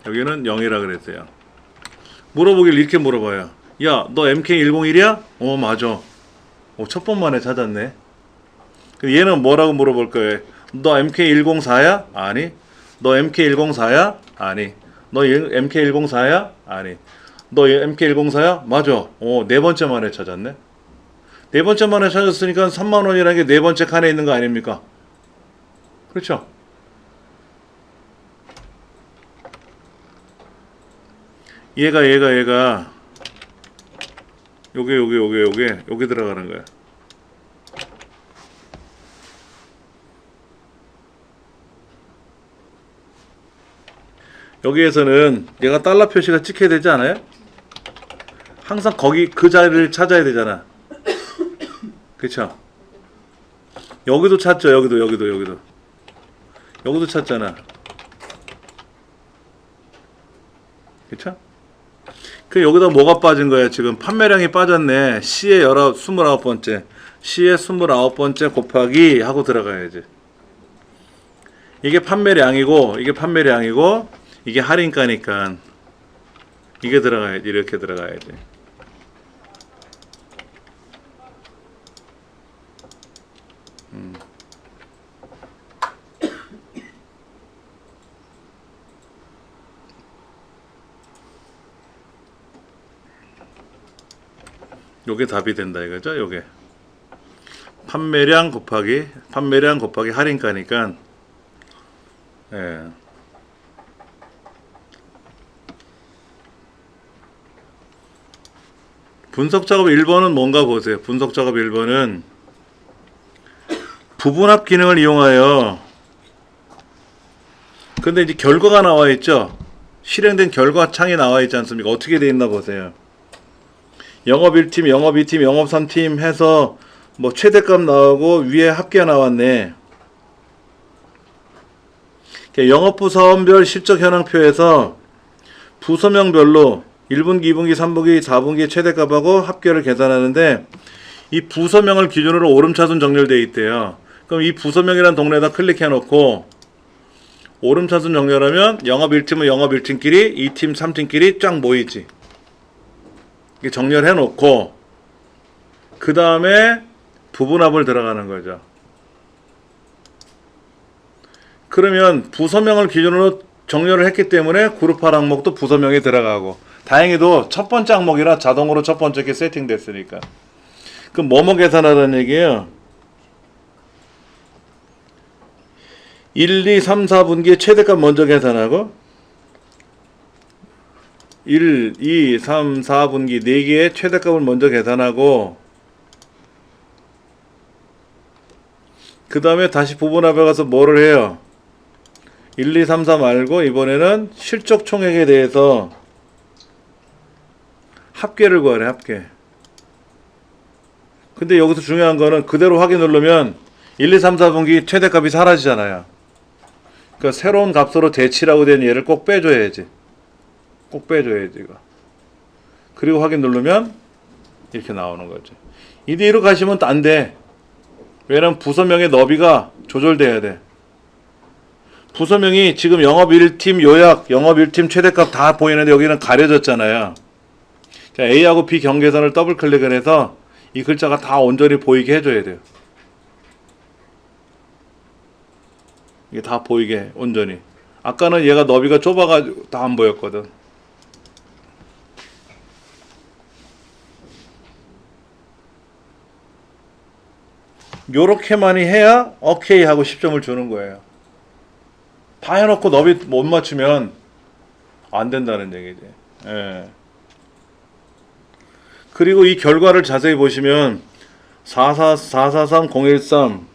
Speaker 1: 여기는 0이라 그랬어요. 물어보길 이렇게 물어봐요. 야, 너 MK101이야? 맞아. 첫 번 만에 찾았네. 얘는 뭐라고 물어볼 거예요? 너 MK104야? 아니. 너 MK104야? 아니. 너 MK104야? 아니. 너 MK104야? 맞아. 네 번째 만에 찾았네. 네 번째 만에 찾았으니까 3만 원이라는 게 네 번째 칸에 있는 거 아닙니까? 그렇죠? 얘가 여기 들어가는 거야. 여기에서는 얘가 달러 표시가 찍혀야 되지 않아요? 항상 거기 그 자리를 찾아야 되잖아. 그쵸? 여기도 찾죠. 여기도 찾잖아. 그쵸? 그 여기다 뭐가 빠진 거야? 지금 판매량이 빠졌네. C의 29번째. C의 29번째 곱하기 하고 들어가야지. 이게 판매량이고 이게 할인가니까 이게 들어가야지. 이렇게 들어가야지. 요게 답이 된다 이거죠. 요게 판매량 곱하기 할인가니까 예. 분석 작업 1번은 뭔가 보세요. 분석 작업 1번은 부분합 기능을 이용하여, 근데 이제 결과가 나와 있죠. 실행된 결과 창이 나와 있지 않습니까? 어떻게 돼 있나 보세요. 영업 1팀, 영업 2팀, 영업 3팀 해서 뭐 최대값 나오고 위에 합계 나왔네. 영업부 사원별 실적 현황표에서 부서명별로 1분기, 2분기, 3분기, 4분기 최대값하고 합계를 계산하는데, 이 부서명을 기준으로 오름차순 정렬되어 있대요. 그럼 이 부서명이라는 동네에다 클릭해 놓고 오름차순 정렬하면 영업 1팀은 영업 1팀끼리, 2팀, 3팀끼리 쫙 모이지. 이게 정렬해 놓고 그 다음에 부분합을 들어가는 거죠. 그러면 부서명을 기준으로 정렬을 했기 때문에 그룹화 항목도 부서명에 들어가고, 다행히도 첫 번째 항목이라 자동으로 첫 번째 게 세팅됐으니까. 그럼 뭐뭐 계산하라는 얘기예요? 1, 2, 3, 4분기의 최대값 먼저 계산하고 1, 2, 3, 4분기 4개의 최대값을 먼저 계산하고 그 다음에 다시 부분합에 가서 뭐를 해요? 1, 2, 3, 4 말고 이번에는 실적 총액에 대해서 합계를 구하래, 합계. 근데 여기서 중요한 거는 그대로 확인 누르면 1, 2, 3, 4분기 최대값이 사라지잖아요. 그러니까 새로운 값으로 대치라고 된 얘를 꼭 빼줘야지. 꼭 빼줘야지, 이거. 그리고 확인 누르면 이렇게 나오는 거죠. 이대로 가시면 안 돼. 왜냐면 부서명의 너비가 조절돼야 돼. 부서명이 지금 영업 1팀 요약, 영업 1팀 최대값 다 보이는데 여기는 가려졌잖아요. 자, A하고 B 경계선을 더블 클릭을 해서 이 글자가 다 온전히 보이게 해줘야 돼요. 이게 다 보이게 온전히. 아까는 얘가 너비가 좁아가지고 다 안 보였거든. 요렇게만이 해야 오케이 하고 10점을 주는 거예요. 다 해놓고 너비 못 맞추면 안 된다는 얘기지. 예. 그리고 이 결과를 자세히 보시면 443-013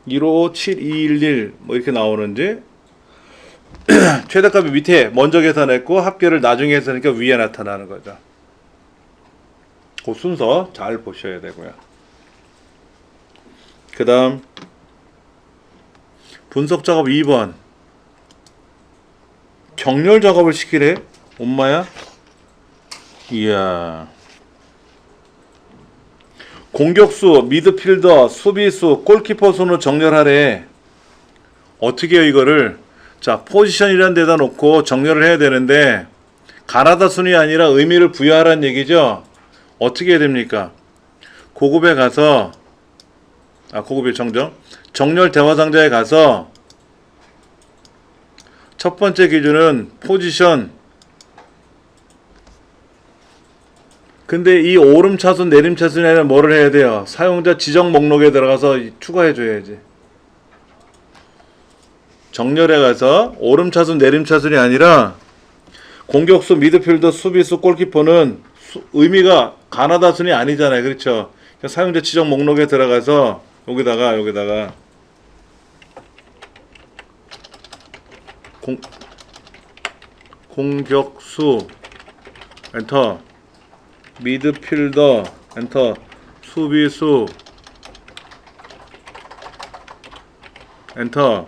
Speaker 1: 155-7211 뭐 이렇게 나오는지 최대값이 밑에 먼저 계산했고 합계를 나중에 했으니까 위에 나타나는 거죠. 그 순서 잘 보셔야 되고요. 그 다음 분석 작업 2번 정렬 작업을 시키래. 엄마야. 이야. 공격수, 미드필더, 수비수, 골키퍼 순으로 정렬하래. 어떻게 해요 이거를? 자, 포지션이라는 데다 놓고 정렬을 해야 되는데 가나다 순이 아니라 의미를 부여하라는 얘기죠. 어떻게 해야 됩니까? 고급에 가서 고급의 정렬 대화 상자에 가서 첫 번째 기준은 포지션. 근데 이 오름차순 내림차순에는 뭐를 해야 돼요? 사용자 지정 목록에 들어가서 추가해 줘야지. 정렬에 가서 오름차순 내림차순이 아니라 공격수, 미드필더, 수비수, 골키퍼는 의미가 가나다 순이 아니잖아요. 그렇죠? 사용자 지정 목록에 들어가서 여기다가 공격수 엔터, 미드필더 엔터, 수비수 엔터,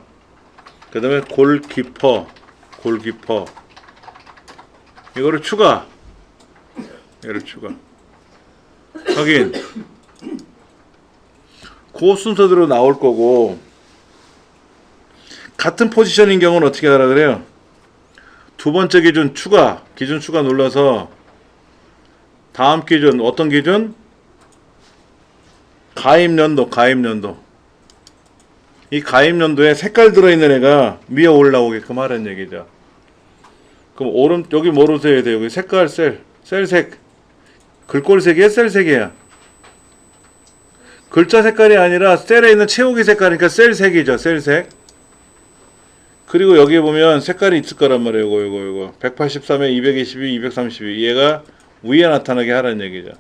Speaker 1: 그 다음에 골키퍼 이거를 추가, 얘를 추가 확인. 그 순서대로 나올 거고, 같은 포지션인 경우는 어떻게 하라 그래요? 두 번째 기준 추가 눌러서 다음 기준 어떤 기준? 가입연도. 이 가입연도에 색깔 들어있는 애가 위에 올라오게끔 하라는 얘기죠. 그럼 여기 뭐로 세야 돼요? 여기 색깔 셀색. 글꼴색이야, 셀색이야? 글자 색깔이 아니라 셀에 있는 채우기 색깔이니까 셀색이죠. 셀색. 그리고 여기에 보면 색깔이 있을 거란 말이에요. 이거 183에 222, 232 얘가 위에 나타나게 하라는 얘기죠.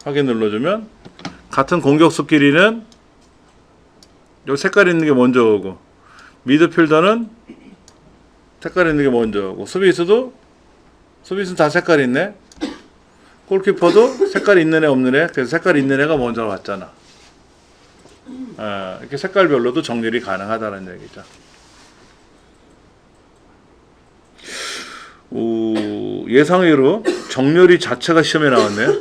Speaker 1: 확인 눌러주면 같은 공격수 끼리는 요 색깔 있는 게 먼저 오고, 미드필더는 색깔 있는 게 먼저 오고, 수비수는 다 색깔 있네. 골키퍼도 색깔 있는 애 없는 애. 그래서 색깔 있는 애가 먼저 왔잖아. 이렇게 색깔별로도 정렬이 가능하다는 얘기죠. 예상외로 정렬이 자체가 시험에 나왔네요.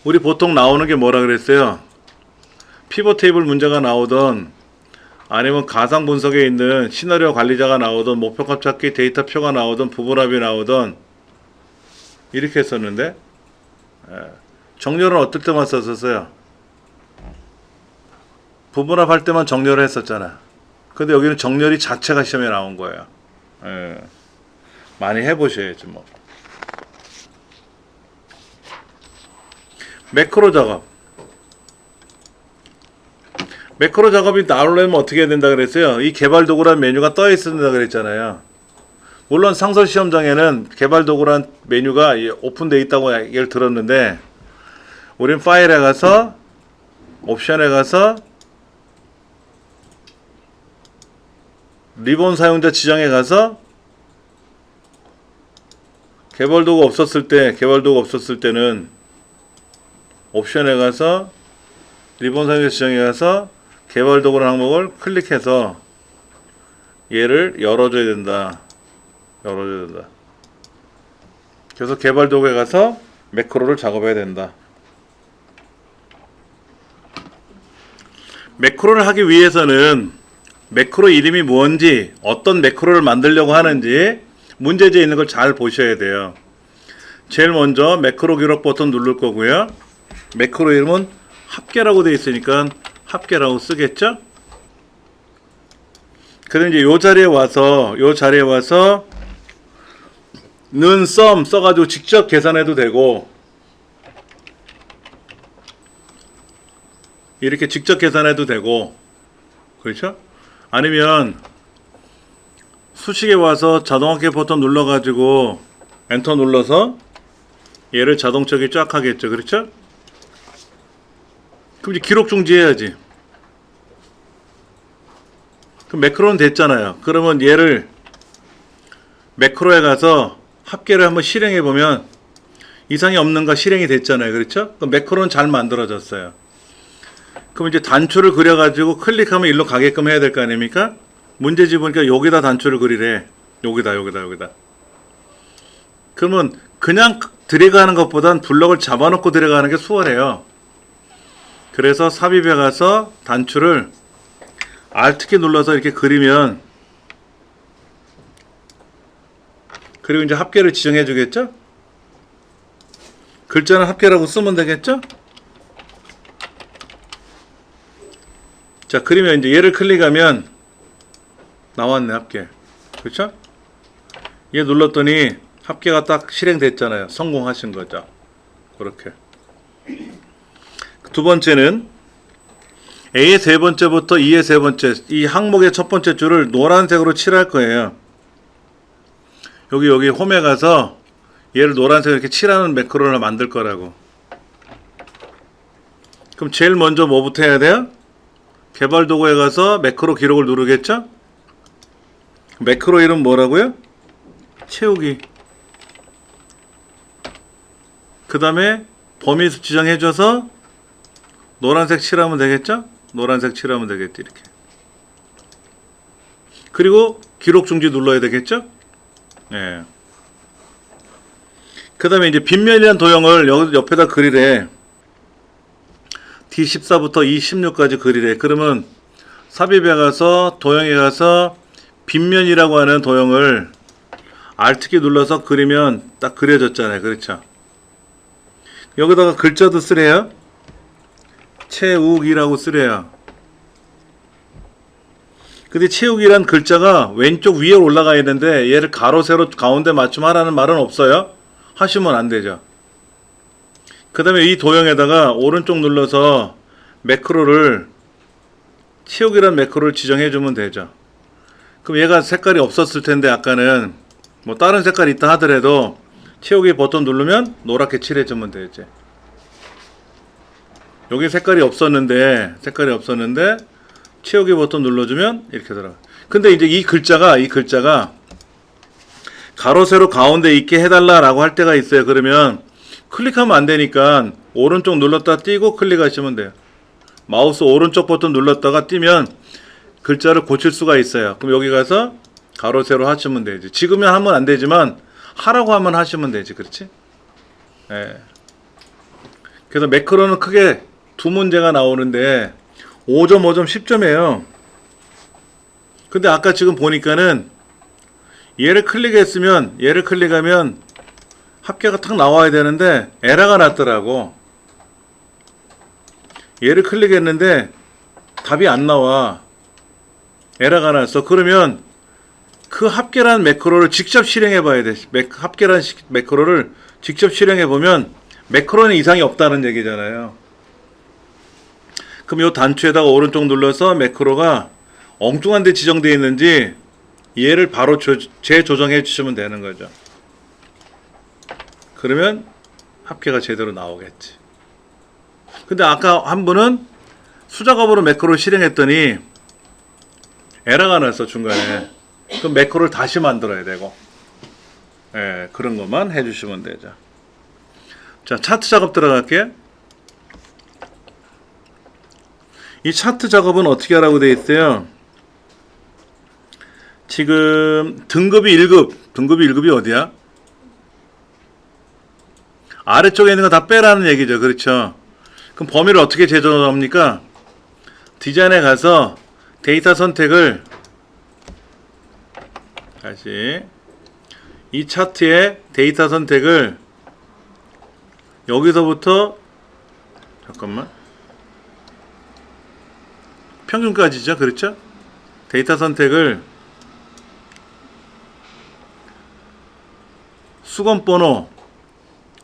Speaker 1: 우리 보통 나오는 게 뭐라 그랬어요? 피벗 테이블 문제가 나오던, 아니면 가상 분석에 있는 시나리오 관리자가 나오던, 목표값 찾기 데이터표가 나오던, 부분합이 나오던, 이렇게 했었는데, 정렬은 어떨 때만 썼었어요? 부분합 할 때만 정렬을 했었잖아. 근데 여기는 정렬이 자체가 시험에 나온 거예요. 많이 해보셔야지 뭐. 매크로 작업. 매크로 작업이 나오려면 어떻게 해야 된다 그랬어요? 이 개발 도구란 메뉴가 떠 있어야 된다 그랬잖아요. 물론 상설 시험장에는 개발 도구란 메뉴가 오픈되어 있다고 얘기를 들었는데, 우린 파일에 가서 옵션에 가서 리본 사용자 지정에 가서 개발 도구 없었을 때는 옵션에 가서 리본 사용자 지정에 가서 개발 도구라는 항목을 클릭해서 얘를 열어줘야 된다. 그래서 개발 도구에 가서 매크로를 작업해야 된다. 매크로를 하기 위해서는 매크로 이름이 뭔지, 어떤 매크로를 만들려고 하는지 문제지에 있는 걸 잘 보셔야 돼요. 제일 먼저 매크로 기록 버튼 누를 거고요. 매크로 이름은 합계라고 되어 있으니까 합계라고 쓰겠죠? 그럼 이제 요 자리에 와서 는 sum 써가지고 직접 계산해도 되고, 이렇게 직접 계산해도 되고, 그렇죠? 아니면 수식에 와서 자동합계 버튼 눌러가지고 엔터 눌러서 얘를 자동 처리 쫙 하겠죠. 그렇죠? 그럼 이제 기록 중지해야지. 그럼 매크로는 됐잖아요. 그러면 얘를 매크로에 가서 합계를 한번 실행해 보면 이상이 없는가 실행이 됐잖아요. 그렇죠? 그럼 매크로는 잘 만들어졌어요. 그럼 이제 단추를 그려가지고 클릭하면 일로 가게끔 해야 될 거 아닙니까? 문제지 보니까 여기다 단추를 그리래. 여기다. 그러면 그냥 들어가는 것보단 블럭을 잡아놓고 들어가는 게 수월해요. 그래서 삽입에 가서 단추를 Alt키 눌러서 이렇게 그리면, 그리고 이제 합계를 지정해 주겠죠? 글자는 합계라고 쓰면 되겠죠? 자, 그러면 이제 얘를 클릭하면 나왔네, 합계. 그렇죠? 얘 눌렀더니 합계가 딱 실행됐잖아요. 성공하신 거죠. 그렇게. 두 번째는 A의 세 번째부터 E의 세 번째, 이 항목의 첫 번째 줄을 노란색으로 칠할 거예요. 여기 홈에 가서 얘를 노란색으로 이렇게 칠하는 매크로를 만들 거라고. 그럼 제일 먼저 뭐부터 해야 돼요? 개발 도구에 가서 매크로 기록을 누르겠죠? 매크로 이름 뭐라고요? 채우기. 그 다음에 범위 지정해줘서 노란색 칠하면 되겠죠? 노란색 칠하면 되겠지, 이렇게. 그리고 기록 중지 눌러야 되겠죠? 예. 그 다음에 이제 빗면이라는 도형을 여기 옆에다 그리래. D14부터 E16까지 그리래. 그러면 삽입에 가서 도형에 가서 빗면이라고 하는 도형을 Alt키 눌러서 그리면 딱 그려졌잖아요. 그렇죠? 여기다가 글자도 쓰래요. 채욱이라고 쓰래요. 근데 채욱이란 글자가 왼쪽 위에 올라가야 되는데 얘를 가로 세로 가운데 맞춤 하라는 말은 없어요. 하시면 안 되죠. 그 다음에 이 도형에다가 오른쪽 눌러서 매크로를, 채욱이란 매크로를 지정해 주면 되죠. 그럼 얘가 색깔이 없었을 텐데 아까는 뭐 다른 색깔이 있다 하더라도 채우기 버튼 누르면 노랗게 칠해주면 되지. 여기 색깔이 없었는데 채우기 버튼 눌러주면 이렇게 들어가. 근데 이제 이 글자가 가로 세로 가운데 있게 해달라라고 할 때가 있어요. 그러면 클릭하면 안 되니까 오른쪽 눌렀다 띄고 클릭하시면 돼요. 마우스 오른쪽 버튼 눌렀다가 띄면 글자를 고칠 수가 있어요. 그럼 여기 가서 가로 세로 하시면 되지. 지금은 하면 안 되지만 하라고 하면 하시면 되지. 그렇지? 예. 그래서 매크로는 크게 두 문제가 나오는데 5점, 5점, 10점이에요. 근데 아까 지금 보니까는 얘를 클릭하면 합계가 탁 나와야 되는데 에러가 났더라고. 얘를 클릭했는데 답이 안 나와. 에러가 났어. 그러면 그 합계란 매크로를 직접 실행해 봐야 돼. 합계란 매크로를 직접 실행해 보면 매크로는 이상이 없다는 얘기잖아요. 그럼 이 단추에다가 오른쪽 눌러서 매크로가 엉뚱한 데 지정되어 있는지 얘를 바로 재조정해 주시면 되는 거죠. 그러면 합계가 제대로 나오겠지. 근데 아까 한 분은 수작업으로 매크로 실행했더니 에러가 났어 중간에. 그럼 매크로를 다시 만들어야 되고, 예, 그런 것만 해주시면 되죠. 자, 차트 작업 들어갈게요. 이 차트 작업은 어떻게 하라고 되어 있어요? 지금 등급이 1급, 등급이 1급이 어디야? 아래쪽에 있는 거 다 빼라는 얘기죠. 그렇죠? 그럼 범위를 어떻게 재조정합니까? 디자인에 가서 데이터 선택을 다시 이 차트의 데이터 선택을 여기서부터 잠깐만 평균까지죠. 그렇죠? 데이터 선택을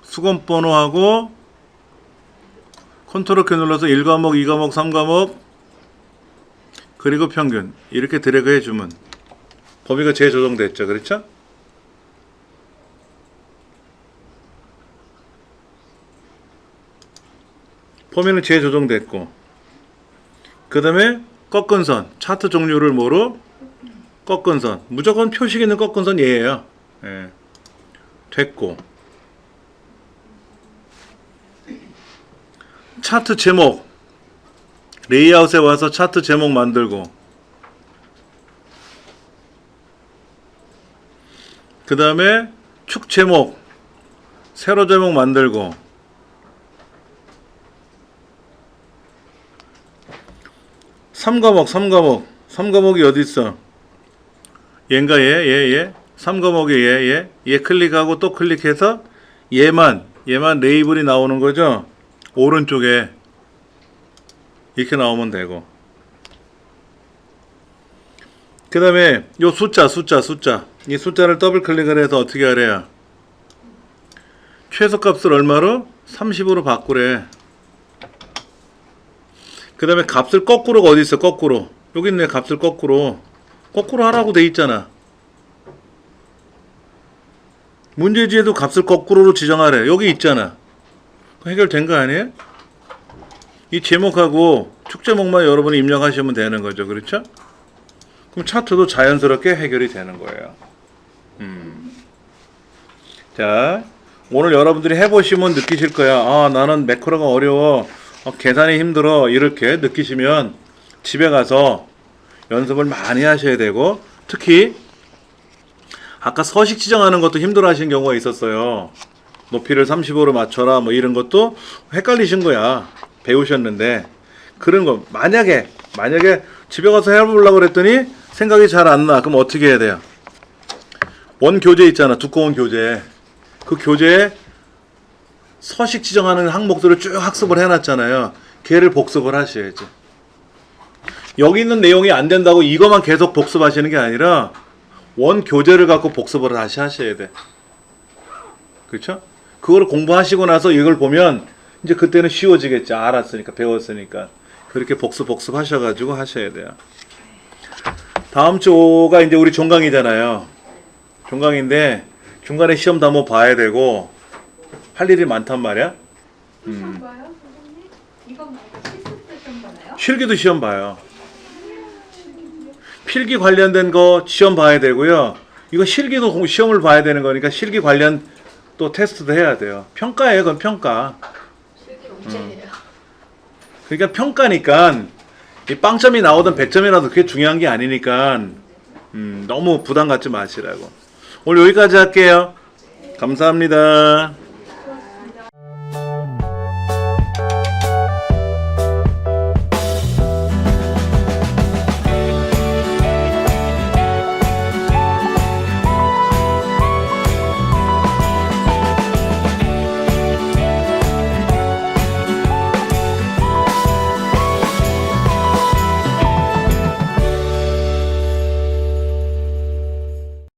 Speaker 1: 수건번호하고 컨트롤 키 눌러서 1과목, 2과목, 3과목 그리고 평균 이렇게 드래그 해주면 범위가 재조정됐죠. 그렇죠? 범위는 재조정됐고 그 다음에 꺾은 선 차트 종류를 뭐로? 꺾은 선 무조건 표식 있는 꺾은 선 얘예요. 예. 됐고 차트 제목 레이아웃에 와서 차트 제목 만들고 그 다음에 축 제목 세로 제목 만들고 삼과목이 어디 있어? 얘인가 얘 3과목에 얘 클릭하고 또 클릭해서 얘만 레이블이 나오는 거죠. 오른쪽에 이렇게 나오면 되고 그 다음에 요 숫자 이 숫자를 더블 클릭을 해서 어떻게 하래요? 최소값을 얼마로? 30으로 바꾸래. 그 다음에 값을 거꾸로가 어디 있어? 거꾸로 여기 있네. 값을 거꾸로 하라고 돼 있잖아. 문제지에도 값을 거꾸로로 지정하래. 여기 있잖아. 해결된 거 아니에요? 이 제목하고 축 제목만 여러분이 입력하시면 되는 거죠. 그렇죠? 그럼 차트도 자연스럽게 해결이 되는 거예요. 자, 오늘 여러분들이 해보시면 느끼실 거야. 아, 나는 매크로가 어려워. 계산이 힘들어. 이렇게 느끼시면 집에 가서 연습을 많이 하셔야 되고 특히 아까 서식 지정하는 것도 힘들어 하시는 경우가 있었어요. 높이를 35로 맞춰라 뭐 이런 것도 헷갈리신 거야. 배우셨는데 그런 거 만약에 집에 가서 해보려고 그랬더니 생각이 잘 안 나. 그럼 어떻게 해야 돼요? 원 교재 있잖아. 두꺼운 교재. 그 교재에 서식 지정하는 항목들을 쭉 학습을 해놨잖아요. 걔를 복습을 하셔야지. 여기 있는 내용이 안 된다고 이것만 계속 복습하시는 게 아니라 원 교재를 갖고 복습을 다시 하셔야 돼. 그렇죠? 그걸 공부하시고 나서 이걸 보면 이제 그때는 쉬워지겠죠. 알았으니까, 배웠으니까. 그렇게 복습하셔가지고 하셔야 돼요. 다음 주가 이제 우리 종강이잖아요. 종강인데 중간에 시험 다 뭐 봐야 되고 할 일이 많단 말이야.
Speaker 2: 시험 봐요, 선생님? 이건 말고 실습도 시험 보나요?
Speaker 1: 실기도 시험 봐요. 필기 관련된 거 시험 봐야 되고요. 이거 실기도 시험을 봐야 되는 거니까 실기 관련 또 테스트도 해야 돼요. 평가예요, 그건 평가.
Speaker 2: 실기 문제예요.
Speaker 1: 그러니까 평가니까 이 빵점이 나오든 100점이 나도 그게 중요한 게 아니니까 너무 부담 갖지 마시라고. 오늘 여기까지 할게요. 감사합니다.